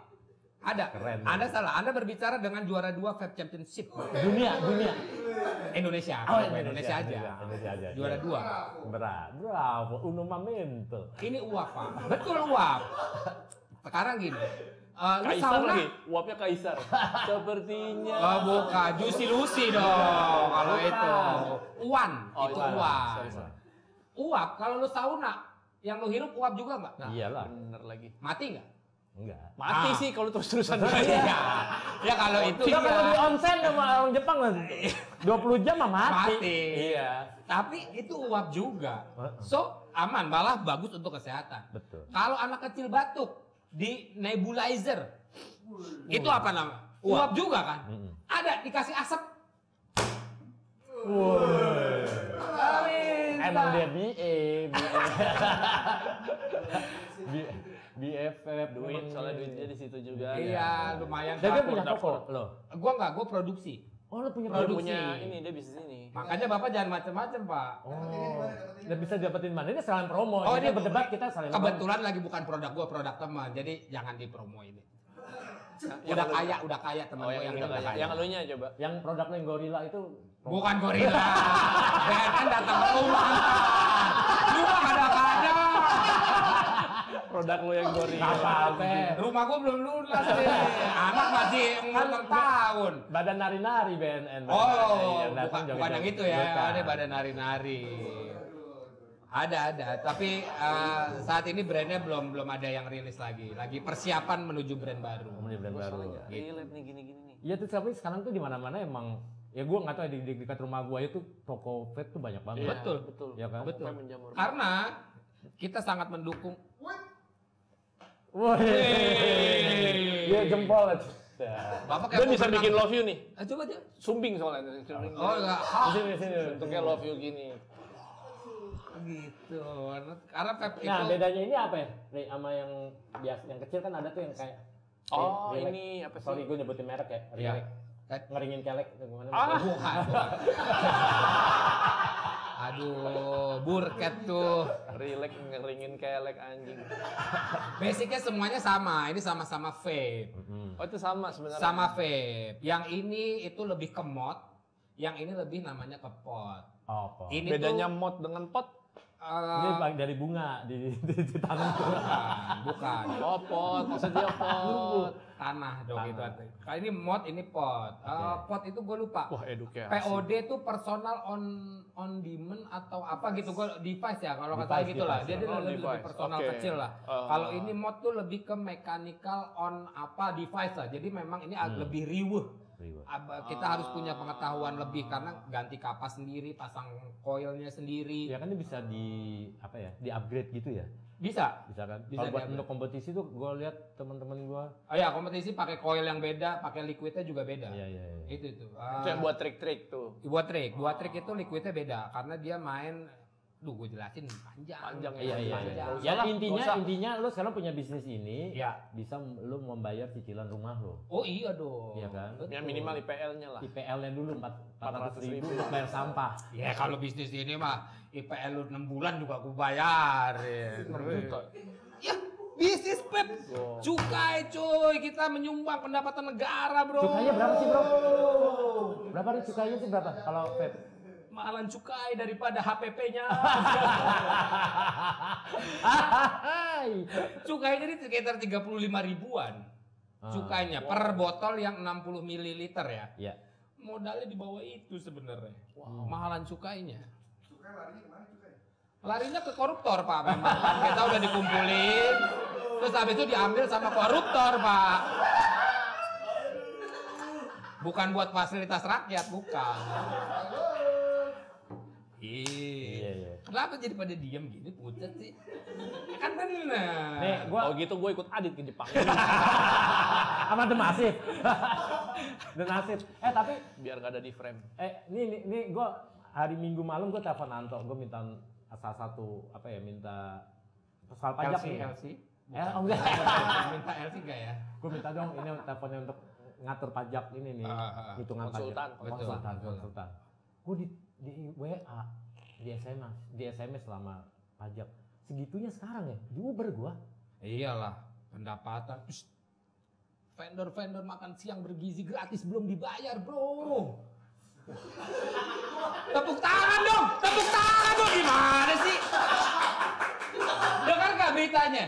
Ada. Keren. Anda salah. Anda berbicara dengan juara 2 Vape Championship. Dunia. Indonesia. Oh, Indonesia aja. Indonesia aja. Juara Iya. 2. Berat. Bravo. Uno momento. Ini uap, Pak. Betul uap. Sekarang gini. Lu Kaisar sauna? lagi. Uapnya kaisar. Sepertinya. Oh, bukan. Juicy Lucy dong. Kalau itu. Uan. Oh, itu Iwan. uap. Sorry. Uap. Kalau lu sauna, yang lu hirup uap juga nggak? Nah, Iyalah. bener lagi. Mati nggak? Enggak. Mati Ah. sih kalau terus-terusan. Iya. Ya kalau itu Tidak kalau di iya. onsen sama orang Jepang 20 jam mah mati. Mati. Iya. Tapi itu uap juga. So, aman, malah bagus untuk kesehatan. Betul. Kalau anak kecil batuk di nebulizer, itu apa nama? Uap juga kan? Ada dikasih asap. Emang dia BFF Duit, soalnya duitnya di situ juga. Iya, lumayan. Jadi dia Pak. punya toko lo. Gua enggak, gua produksi. Oh, lo punya Dia Produksi. punya ini, dia bisnis ini. Makanya Bapak jangan macam-macam, Pak. Oh. Dan bisa dapetin mana? Ini sekalian promo. Oh, Jadi ini berdebat kita saling Kebetulan lagi bukan produk gua, produk teman. Jadi jangan dipromo ini. Udah kaya teman Oh, gua yang yang udah udah kaya. kaya. Yang elunya coba. Yang produk lo yang gorila itu Bukan gorila. BNN datang ke rumah. Lu mah kadang-kadang. Produk lo yang gorila. apa-apa. Rumah gua belum lunas nih. Anak masih umur 6 tahun. Badan nari-nari BNN. Oh, Yang datang bukan yang itu ya. Ada badan nari-nari. Ada. Tapi saat ini brandnya belum ada yang rilis lagi. Lagi persiapan menuju brand baru. Kemudian brand baru. Relate nih gini-gini nih. Iya tuh tapi sekarang tuh di mana-mana emang ya gue nggak tahu ya, di dekat rumah gue itu toko vape tuh banyak banget. Iya, Betul. betul. Ya kan? Betul. Sampai menjamur. Karena kita sangat mendukung. Woi. Dia jempol aja. Bapak Dia bisa bikin love you nih. Coba dia. Sumbing soalnya. Sumbing. Oh enggak. Di sini. Bentuknya love you gini. Gitu. Karena vape Nah, itu bedanya ini apa ya? Ri, sama yang biasa, yang kecil kan ada tuh yang kayak Oh, Relax. ini apa sih? Sorry, gue nyebutin merek ya. Iya. Relax. Ngeringin kelek itu gimana? bukan. Aduh, burket tuh. Relax ngeringin kelek anjing. Basicnya semuanya sama. Ini sama-sama vape. Oh, itu sama sebenarnya. Sama vape. Yang ini itu lebih ke mod. Yang ini lebih namanya ke pot. Oh, kok. Ini Bedanya tuh, mod dengan pot? Ini dari bunga ditanam. bukan. Oh, pot. Maksudnya pot. Tanah dong Tanah. itu artinya. Kalau ini mod, ini pot. Pot itu gue lupa. Wah, edukasi. POD itu personal on demand atau apa gitu, gue device ya kalau kata Device, gitu lah. device. Dia Oh, lebih device. personal Oke. kecil lah. Kalau ini mod tuh lebih ke mechanical on apa device lah. Jadi memang ini lebih riweuh. Kita harus punya pengetahuan lebih karena ganti kapas sendiri, pasang coilnya sendiri. Ya kan ini bisa di upgrade gitu ya? Bisa. Bisa kan? Bisa Kalau buat di-upgrade. untuk kompetisi tuh gue lihat teman-teman gue. Oh ya, kompetisi pakai coil yang beda, pakai liquidnya juga beda. Iya. Itu. Itu yang buat trik-trik tuh. Buat trik itu liquidnya beda karena dia main. Duh, gue jelasin panjang. Panjang Iya. Panjang. Ya Usah, intinya usah. intinya lu sekarang punya bisnis ini, Ya. bisa lu membayar cicilan rumah lo. Oh iya dong. Iya kan? Betul. Ya minimal IPL-nya lah. IPL-nya dulu 400.000 400.000 untuk bayar sampah. Ya kalau bisnis ini mah IPL lu 6 bulan juga aku bayarin. 6 juta. Ya bisnis Pep. Cukai cuy, kita menyumbang pendapatan negara bro. Cukainya berapa sih bro? Berapa nih cukainya sih berapa kalau Pep? Mahalan cukai daripada HPP-nya. Cukainya ini sekitar 35 ribuan. Cukainya per botol yang 60 ml ya. Iya. Modalnya di bawah itu sebenarnya. Mahalan cukainya. Cukai larinya kemana cukai? Larinya ke koruptor Pak memang. Kita udah dikumpulin. Terus habis itu diambil sama koruptor Pak. Bukan buat fasilitas rakyat, bukan. Iya. Kenapa jadi pada diam gini pucat sih? Kan bener. Nih, Oh gitu gue ikut Adit ke Jepang. sama The Massive. The Massive. Tapi Biar gak ada di frame. ini gue hari Minggu malam gue telepon Anto, gue minta salah satu minta soal pajak nih. LC? Enggak. Minta LC enggak ya? Gue minta dong ini teleponnya untuk ngatur pajak ini nih, hitungan Konsultan. pajak. Konsultan. Gue di WA, di SMS selama pajak. Segitunya sekarang ya, di Uber gue. Iyalah, pendapatan. Vendor-vendor makan siang bergizi gratis belum dibayar, bro. Tepuk tangan dong, gimana sih? Dengar nggak beritanya?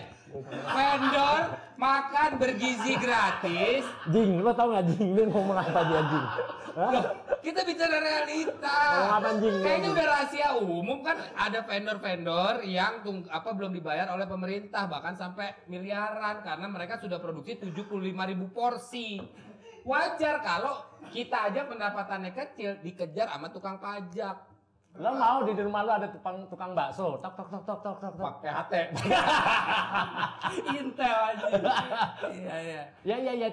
Vendor makan bergizi gratis. Jing, lo tau gak Jing, dia ngomong apa dia Jing? Loh, kita bicara realita. Ngomong apa, Jing? Kayaknya udah rahasia umum kan, ada vendor-vendor yang belum dibayar oleh pemerintah bahkan sampai miliaran karena mereka sudah produksi 75.000 porsi. Wajar kalau kita aja pendapatannya kecil dikejar sama tukang pajak. Lo mau di rumah lo ada tukang bakso, tok. Pakai HT. Intel aja. Iya. Yang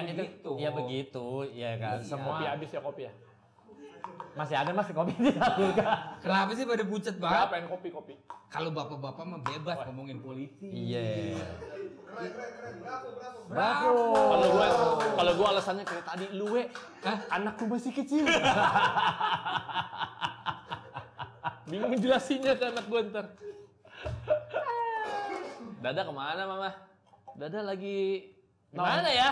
itu, Begitu. ya begitu, ya kan. Iya. Semua Kopi habis ya kopi ya. masih ada mas kopi di dapur. Kenapa sih pada bucet banget? Ngapain kopi? Kalau bapak-bapak mah bebas ngomongin politik. Iya. Keren. Bravo. Bravo. Kalau gua alasannya kayak tadi lu anakku masih kecil. Bingung jelasinnya ke anak gua ntar. Dada kemana mama? Dada lagi mana ya?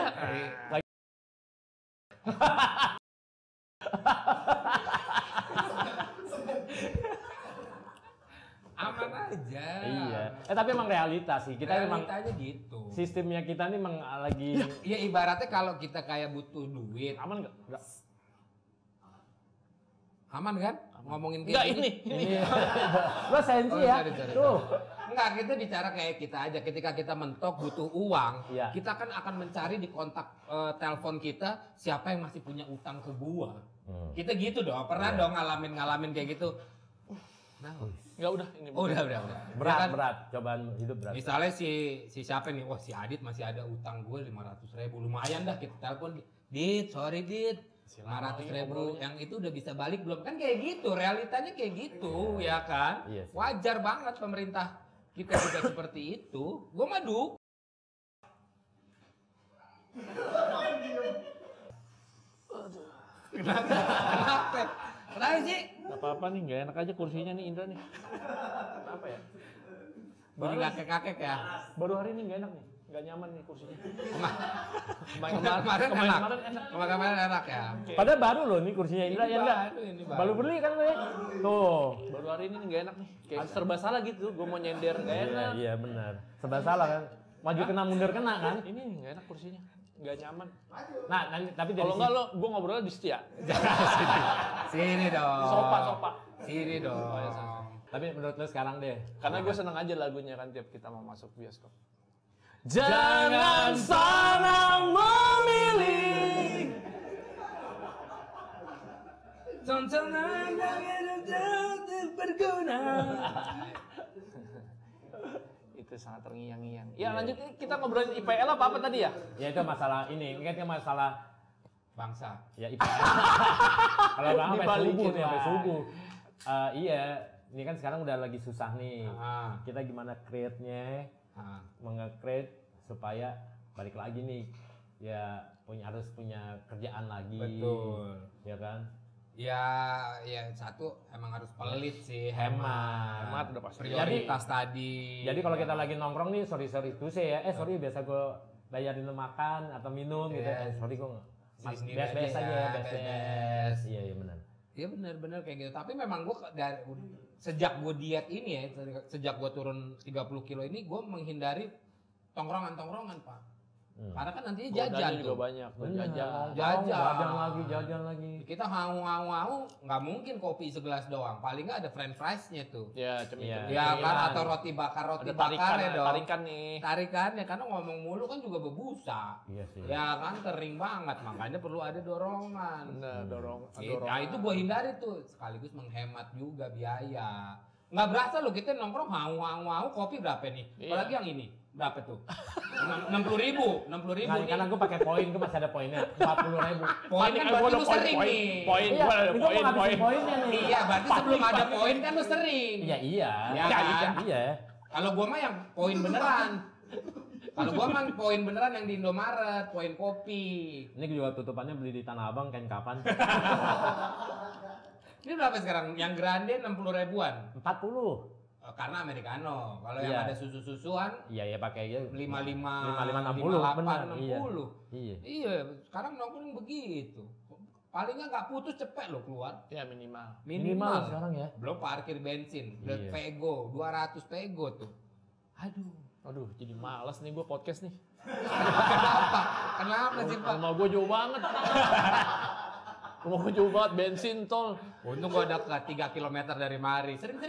Aman aja. Iya. Tapi emang realita sih. Kita emang Realitanya gitu. sistemnya kita nih emang lagi Ya ibaratnya kalau kita kayak butuh duit, Aman nggak? Nggak. aman kan? Ngomongin Nggak kayak ini. lo sensi ya. sorry. Tuh. Enggak, kita bicara kayak kita aja. Ketika kita mentok butuh uang, Iya. kita kan akan mencari di kontak telepon kita siapa yang masih punya utang ke gua. Kita gitu dong. Pernah dong ngalamin kayak gitu. Nah, Nggak udah ini. udah. Berat, Ya kan? berat. Cobaan hidup berat. Misalnya si siapa nih? Wah, si Adit masih ada utang gue 500.000. Lumayan dah kita telepon. Dit, sorry Dit. 500.000 yang itu udah bisa balik belum? Kan kayak gitu, realitanya kayak gitu, ya kan? Iya sih. Wajar banget pemerintah kita juga seperti itu. Gue madu. Kenapa? Kenapa sih? Gak apa-apa nih, gak enak aja kursinya nih Indra nih. Kenapa ya? Bunyi kakek-kakek ya. Baru hari ini gak enak nih, gak nyaman nih kursinya. Kemarin enak. Kemarin enak ya. Padahal baru loh nih kursinya Indra ya enggak? Ini baru. Baru beli kan gue. Tuh. Baru hari ini gak enak nih, kayak serba salah gitu. Gue mau nyender gak enak. Iya benar. Serba salah kan. Maju kena mundur kena kan. Ini gak enak kursinya, gak nyaman. Nah, tapi dari Kalau enggak lo, gue ngobrolnya di setia. Sini dong. Sopa. Sini dong. Tapi menurut lo sekarang deh. Karena gue seneng aja lagunya kan tiap kita mau masuk bioskop. Jangan salah memilih. Tontonan yang berguna. Itu sangat terngiang-ngiang. Ya lanjut kita ngobrolin IPL apa tadi ya? Ya itu masalah ini kan masalah Bangsa. ya IPL. Kalau orang sampai Dibalikin subuh nih, sampai lah. subuh. Iya, ini kan sekarang udah lagi susah nih. Ah. Kita gimana create-nya, menge-create supaya balik lagi nih. Ya harus punya kerjaan lagi. Betul. Ya kan? Ya satu emang harus pelit sih, hemat. Hemat udah pasti. Prioritas tadi. Jadi kalau kita lagi nongkrong nih, sorry itu sih ya. Sorry biasa gue bayarin lo makan atau minum gitu. Sorry gue best aja ya, best. Iya benar. Iya benar kayak gitu. Tapi memang gue dari sejak gue diet ini ya, sejak gue turun 30 kilo ini, gue menghindari tongkrongan Pak. Karena kan nantinya jajan juga tuh. banyak. Jajan lagi. Kita mau nggak mungkin kopi segelas doang. Paling nggak ada french fries-nya tuh. Ya cemil. Ya kan, atau roti bakar ya dong. Tarikan nih. Tarikannya karena ngomong mulu kan juga berbusa. Iya sih. Ya kan kering banget, makanya perlu ada dorongan. Bener, dorong. Nah itu gue hindari tuh, sekaligus menghemat juga biaya. Nggak berasa lo kita nongkrong mau kopi berapa nih? Apalagi yang ini berapa tuh? 60.000 Karena gue pakai poin, gue masih ada poinnya 40.000. Poin kan berarti lu sering nih. Poin, gue ada poin. Poinnya nih. Iya, berarti sebelum ada poin kan lu sering. Iya. Ya kan? Iya. Kalau gua mah yang poin beneran. Kalau gua mah poin beneran yang di Indomaret, poin kopi. Ini juga tutupannya beli di Tanah Abang kain kapan? Ini berapa sekarang? Yang grande 60 ribuan. 40. Karena americano. Kalau yang ada susu-susuan Iya pakai ya 55 58 benar. 60. Iya. Iya, sekarang nongkrong begitu. Palingnya nggak putus cepet lo keluar. Ya minimal. Minimal sekarang ya. Belum parkir bensin, Iya. pego, 200 pego tuh. Aduh, jadi malas nih gue podcast nih. Kenapa sih Pak? Rumah gue jauh banget. Rumah gue jauh banget, bensin, tol. Untung gua dekat 3 km dari mari. Sering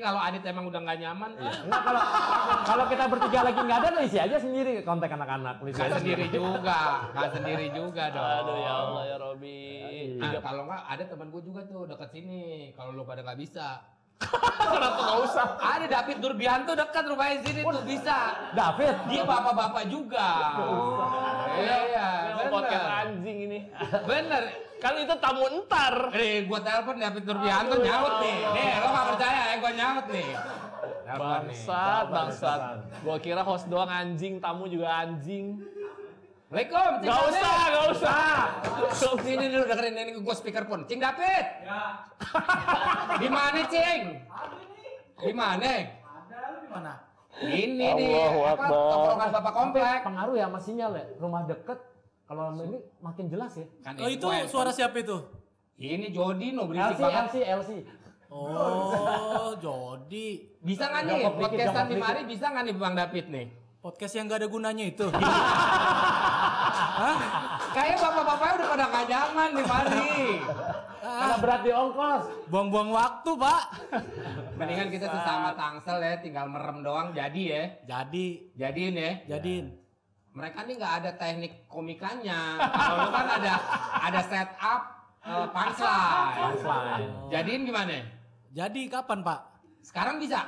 kalau Adit emang udah nggak nyaman. Enggak kalau kita bertiga lagi nggak ada, lo isi aja sendiri kontak anak-anak. Nggak sendiri juga dong. Aduh ya Allah ya Robi. Nah, kalau nggak ada teman gua juga tuh dekat sini. Kalau lu pada nggak bisa. Kenapa nggak usah? Ada David Durbianto dekat rumahnya sini tuh bisa. David, Dia bapak-bapak juga. Iya, Podcast bener. anjing ini. Bener. Kan itu tamu entar. Gua telepon David Durbianto nyaut nih. Nih, lo nggak percaya ya? Gua nyaut nih. Telepon nih. Bangsat. Gua kira host doang anjing, tamu juga anjing. Assalamualaikum, Cing Gak David. usah. Sini dulu dengerin ini gue speakerphone. Cing David. Ya. Di mana, Cing? Di mana? Mana? Ini di Allahu apa? Akbar. Tongkrongan Bapak Komplek. pengaruh ya sama sinyal ya. Rumah deket kalau ini makin jelas ya. Kan Oh itu suara siapa itu? Ini Jody no berisik banget. LC. Oh, Jody. Bisa nggak nih Jongkok dikit, podcastan jongkok di dikit. mari bisa nggak nih Bang David nih? Podcast yang gak ada gunanya itu. Kayak bapak-bapaknya udah pada nggak nyaman di mari. Karena berat di ongkos. Buang-buang waktu, Pak. Mendingan kita sesama Tangsel ya, tinggal merem doang jadi ya. Jadiin ya. Jadiin. Mereka nih nggak ada teknik komikannya. Kalau lu kan ada setup punchline. Punchline. Jadiin gimana? Jadi kapan, Pak? Sekarang bisa?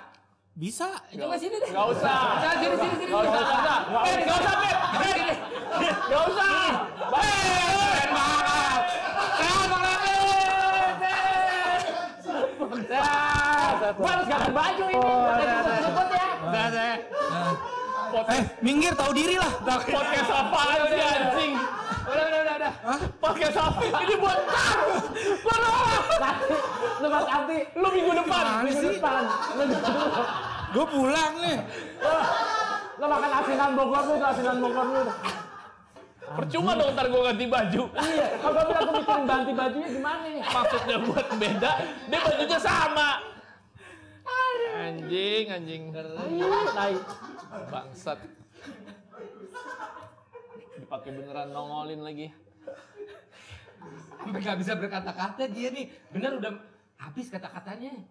Bisa. Coba sini deh. Nggak usah. Sini. Nggak usah. Nggak usah, Pep. Nggak usah. Keren banget. Keren banget. Gua harus ganti baju ini. Cepet ya. Minggir, tahu diri lah. Podcast apaan sih anjing? Udah. Podcast apa? Ini buat ntar. Lu Mas Abdi, Lu minggu depan. minggu depan. Gue pulang nih. Lu makan asinan Bogor lu. Percuma dong ntar gue ganti baju. Iya, kalau gua bilang gua mikirin ganti bajunya gimana nih? Maksudnya buat beda, dia bajunya sama. Anjing. Tai. Bangsat. Dipakai beneran nongolin lagi. Sampai nggak bisa berkata-kata dia nih. Bener udah habis kata-katanya.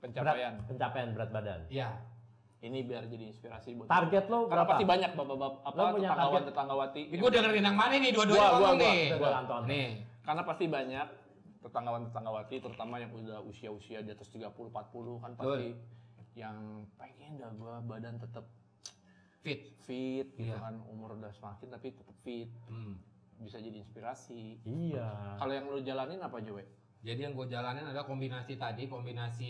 Pencapaian berat badan. Ya. Ini biar jadi inspirasi buat Target lo karena berapa? pasti banyak bapak-bapak Lo punya tetanggawati. Ini gue dengerin yang mana nih? Dua-duanya ngomong nih. Gua nonton. Nih. Karena pasti banyak tetanggawan-tetanggawati terutama yang udah usia-usia di atas 30-40 kan pasti yang pengen dah gua badan tetap Fit. gitu Iya. kan, umur udah semakin tapi tetap fit. Bisa jadi inspirasi. Iya. Kalau yang lu jalanin apa aja, we? Jadi yang gue jalanin adalah kombinasi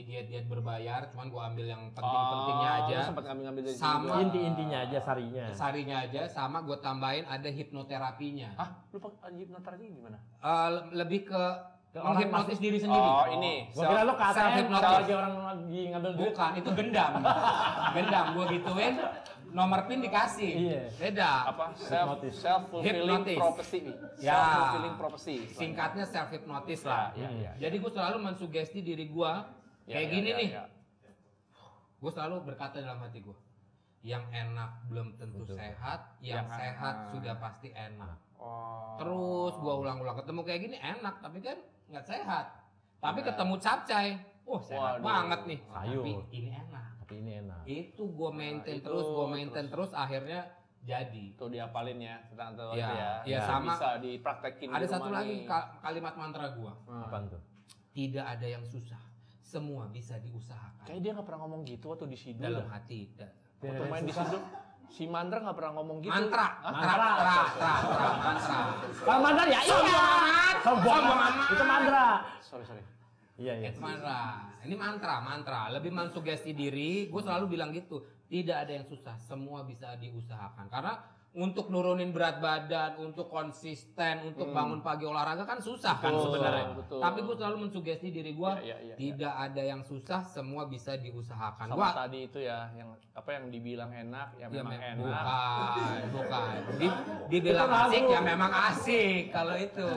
diet berbayar, cuman gue ambil yang penting-pentingnya aja. Lu sempat ngambil dari Sama. sini juga. Inti-intinya aja sarinya. Sarinya aja, sama gue tambahin ada hipnoterapinya. Hah? Lu pakai hipnoterapi gimana? Lebih ke orang menghipnotis diri sendiri. Oh, ini. Gua kira lo ke ATM self-hypnosis. kalau lagi orang lagi ngambil duit. Bukan, itu gendam. Gendam gue gituin, nomor PIN dikasih. Iya. Beda. Apa? Hypnotis. Self-fulfilling Hypnotis. prophecy. Ya. Self-fulfilling prophecy. Singkatnya self hypnotis lah. Iya. Jadi gue selalu mensugesti diri gue kayak gini nih. Ya. Gue selalu berkata dalam hati gue, yang enak belum tentu sehat, yang Yang sehat enak. sudah pasti enak. Oh. Terus gue ulang-ulang ketemu kayak gini enak, tapi kan nggak sehat. Tapi Benar. ketemu capcay, sehat Waduh. banget nih. Sayur. Tapi ini enak. Tapi ini enak. Itu gue maintain itu maintain terus akhirnya jadi. Itu diapalin ya tentang itu Iya, ya. iya, Biar sama. bisa dipraktekin Ada di satu rumah lagi nih. kalimat mantra gue. Apaan tuh? Tidak ada yang susah, semua bisa diusahakan. Kayak dia nggak pernah ngomong gitu waktu di Sidul. Dalam dah. hati. Waktu main di Sidul, si Mandra nggak pernah ngomong gitu. Mantra. Kalau mandra ya iya. Sombong amat. Itu mandra. Sorry. Iya. Itu mantra. Ini mantra. Lebih mensugesti diri. Gue selalu bilang gitu. Tidak ada yang susah. Semua bisa diusahakan. Karena untuk nurunin berat badan, untuk konsisten, untuk bangun pagi olahraga kan susah kan Betul, sebenarnya. betul. Tapi gue selalu mensugesti diri gue. Iya. Tidak ada yang susah. Semua bisa diusahakan. Sama Gua tadi itu ya, yang apa yang dibilang enak, ya ya, memang enak. bukan. Dibilang Itu lagu. asik ya memang asik kalau itu.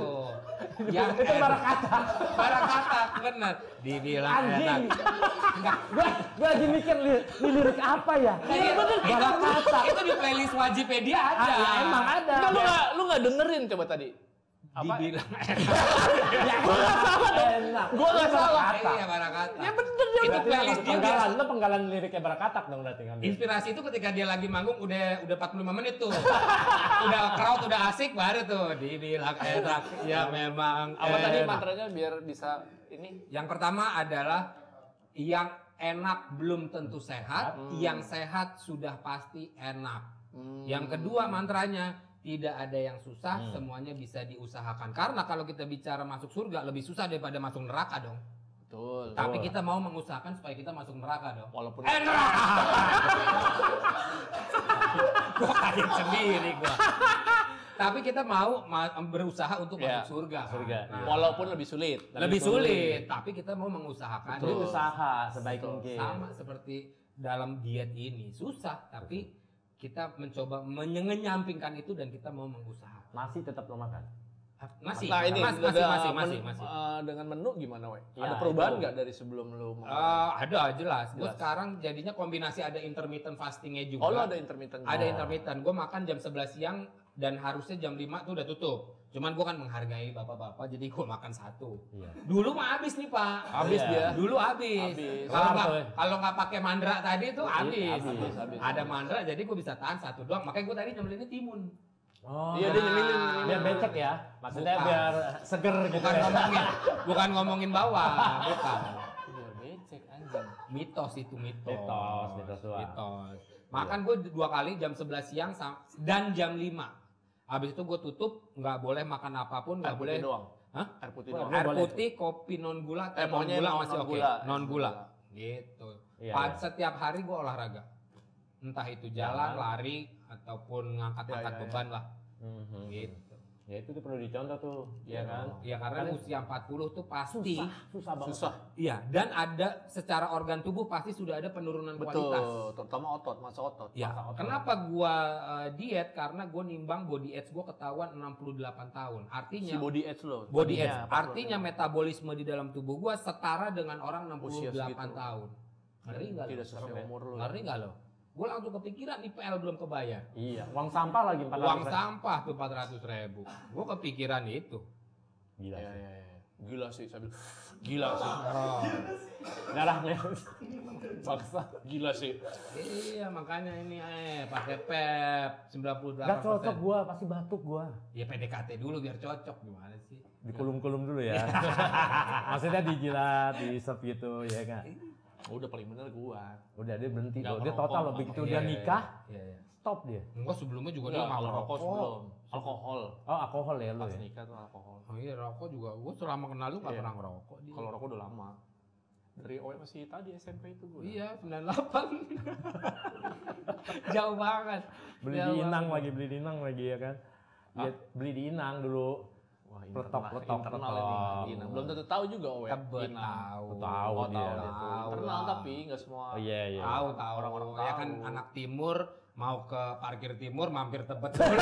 Yang Itu barakata. Barakata bener. Dibilang Anjing. enak. Enggak. Gua lagi mikir lirik apa ya? Iya bener. Barakata. Itu di playlist Wajipedia ada. Ah, ya, emang ada. Enggak, lu nggak dengerin coba tadi. Apa? Dibilang Ya, gua nggak salah dong. Enak. Gua nggak salah. Iya Barakata. Ya bener dia. Itu Berarti playlist dia. penggalan. Lo penggalan liriknya barakata dong berarti kan. Inspirasi itu ketika dia lagi manggung udah 45 menit tuh. Udah crowd udah asik baru tuh dibilang enak. Ya memang. Apa tadi enak. mantranya biar bisa ini? Yang pertama adalah yang enak belum tentu sehat, yang sehat sudah pasti enak. Yang kedua mantranya tidak ada yang susah, semuanya bisa diusahakan. Karena kalau kita bicara masuk surga lebih susah daripada masuk neraka dong. Betul. Tapi kita mau mengusahakan supaya kita masuk neraka dong. Walaupun Neraka! Gua kaget sendiri gua. Tapi kita mau berusaha untuk Ya, masuk surga. surga. Nah, walaupun lebih sulit. lebih sulit, tapi kita mau mengusahakan. Jadi usaha sebaik Betul. mungkin. Sama seperti dalam diet ini susah, tapi kita mencoba menyampingkan itu dan kita mau mengusahakan. Masih tetap lo makan. Masih, Nah ini masih. dengan menu gimana, we? Ya, Ada perubahan itu. nggak dari sebelum lu? Ada jelas. Gue Jelas. sekarang jadinya kombinasi ada intermittent fastingnya juga. Oh, lu ada intermittent. Ada intermittent. Gue makan jam 11 siang dan harusnya jam 5 tuh udah tutup. Cuman gue kan menghargai bapak-bapak, jadi gue makan satu. Iya. Dulu mah habis nih Pak. Habis Iya. dia. Dulu habis. Habis. Kalau nggak pakai mandra tadi tuh habis. habis. Ada mandra jadi gue bisa tahan satu doang. Makanya gue tadi nyembelinnya timun. Oh, Iya, dia nyemilin. biar becek ya. Maksudnya Bukan. biar seger gitu Bukan ya. ngomongin bawah, bukan. Iya, becek anjing. Mitos itu mitos. Mitos doang. Mitos. Makan gue 2 kali jam 11 siang dan jam 5. Habis itu gue tutup, nggak boleh makan apapun, nggak boleh. doang. Hah? Air putih doang. Air putih, kopi non gula, teh non pokoknya gula non masih oke. gula. Non gula. Gitu. Iya. Setiap hari gue olahraga. Entah itu jalan, lari ataupun ngangkat-ngangkat beban lah. Gitu. Ya itu tuh perlu dicontoh tuh, ya kan? Ya karena usia 40 tuh pasti Susah banget. Susah. Iya, dan ada secara organ tubuh pasti sudah ada penurunan kualitas. Betul, terutama otot, masa otot. Ya, kenapa gua diet? Karena gua nimbang body age gua ketahuan 68 tahun. Artinya Si body age lo. body age, tadinya, artinya metabolisme di dalam tubuh gua setara dengan orang 68 Usia segitu. tahun. Ngeri enggak? Tidak sesuai umur lo. Ngeri enggak lo? Gua langsung kepikiran IPL belum kebayar. Iya, uang sampah lagi 400. Uang sampah tuh 400.000. Gua kepikiran itu. Gila Iya, sih. iya, iya. Gila sih, sambil gila sih. Oh. Darahnya. Paksa. Gila sih. Iya, makanya ini pakai PEP 98%. Gak cocok gua, pasti batuk gua. Ya PDKT dulu biar cocok gimana sih? Dikulum-kulum dulu ya. Maksudnya dijilat, diisep gitu ya kan. Udah paling bener gua. Udah dia berhenti Nggak loh. Dia ngerokok, total loh nggak begitu Iya, dia iya, nikah, Iya, iya. stop dia. Enggak sebelumnya juga Enggak, dia nggak kalau rokok ngerokok. sebelum. Alkohol. Oh, alkohol ya lu Pas ya. nikah tuh alkohol. Oh iya rokok juga. Gua selama kenal lu nggak Iya. pernah ngerokok dia. Kalau rokok udah lama. Dari OE masih tadi SMP itu gua. Iya 98. Jauh banget. Beli Jauh di Inang banget. lagi, beli di Inang lagi ya kan. Dia beli di Inang dulu. Wah, Peletok, peletok, internal peletok. ini. Inang. Belum tentu tahu juga OE. Tebet Inang. tahu. Tahu Oh, dia. tahu dia tuh. Tahu Internal lah. tapi nggak semua. Oh iya iya. Tahu Orang-orang ya kan tahu. anak timur mau ke parkir timur mampir Tebet dulu.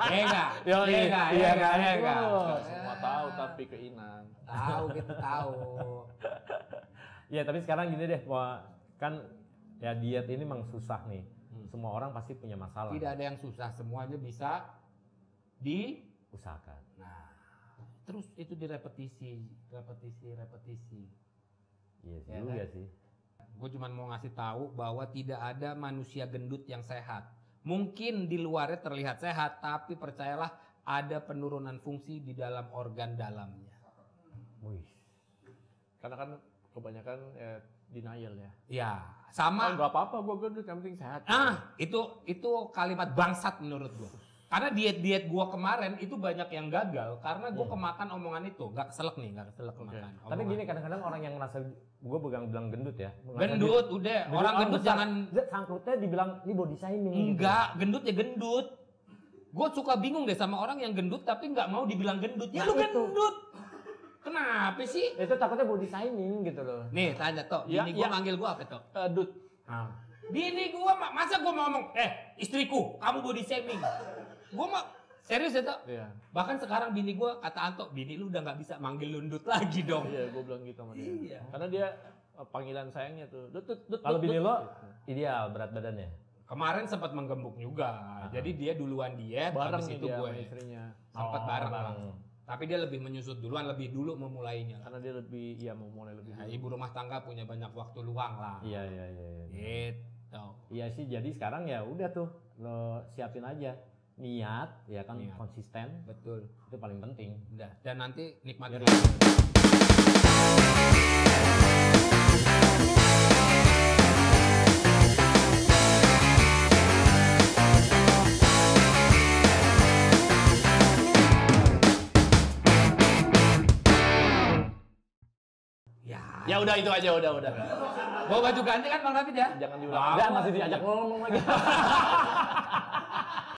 Iya enggak? Yo, Iya enggak? iya Iya kan? enggak? Iya enggak? Oh. Semua tahu tapi ke Inang. Tahu kita tahu. Iya, tapi sekarang gini deh, wah, kan ya diet ini memang susah nih. Semua orang pasti punya masalah. Tidak ada yang susah, semuanya bisa Usahakan. Nah, terus itu direpetisi, repetisi. Iya sih, Ya juga kan? sih. Gue cuma mau ngasih tahu bahwa tidak ada manusia gendut yang sehat. Mungkin di luarnya terlihat sehat, tapi percayalah ada penurunan fungsi di dalam organ dalamnya. Wih. Karena kan kebanyakan denial ya. Ya, Ah, sama. nggak apa-apa, gua gendut yang penting sehat. Itu kalimat bangsat menurut gue. Karena diet gue kemarin itu banyak yang gagal karena gue kemakan omongan itu, nggak keselak makan. Tapi gini kadang-kadang orang yang merasa gue bilang gendut ya. Gendut, udah orang gendut jangan. Sangkutnya dibilang ini body shaming. Enggak, gendut ya gendut. Gue suka bingung deh sama orang yang gendut tapi nggak mau dibilang gendut. Ya Nah, lu itu. gendut. Kenapa sih? Itu takutnya body shaming gitu loh. Nih tanya Tok, Ya, bini gue ya. manggil gue apa Tok? Dut. Bini gue masa gue mau ngomong, istriku kamu body shaming. Gue mah serius ya Tok. Iya. Bahkan sekarang bini gue kata Anto, bini lu udah nggak bisa manggil lundut lagi dong. Iya, gua bilang gitu sama dia. Iya. Karena dia panggilan sayangnya tuh. Dut. Kalau bini Dut. lo ideal berat badannya. Kemarin sempat menggembuk juga. Jadi dia duluan diet, bareng habis nih itu dia gue sama istrinya. sempat Oh, bareng. bareng. Tapi dia lebih menyusut duluan, lebih dulu memulainya. Karena dia lebih mau mulai lebih Nah, dulu. ibu rumah tangga punya banyak waktu luang lah. Iya. Gitu. Iya sih, jadi sekarang ya udah tuh lo siapin aja niat ya kan, Niat. konsisten Betul. itu paling penting. Udah. Dan nanti nikmati. Biar- Ya udah itu aja, udah. Bawa baju ganti kan Bang David ya? Jangan diulang. Udah masih diajak ngomong lagi.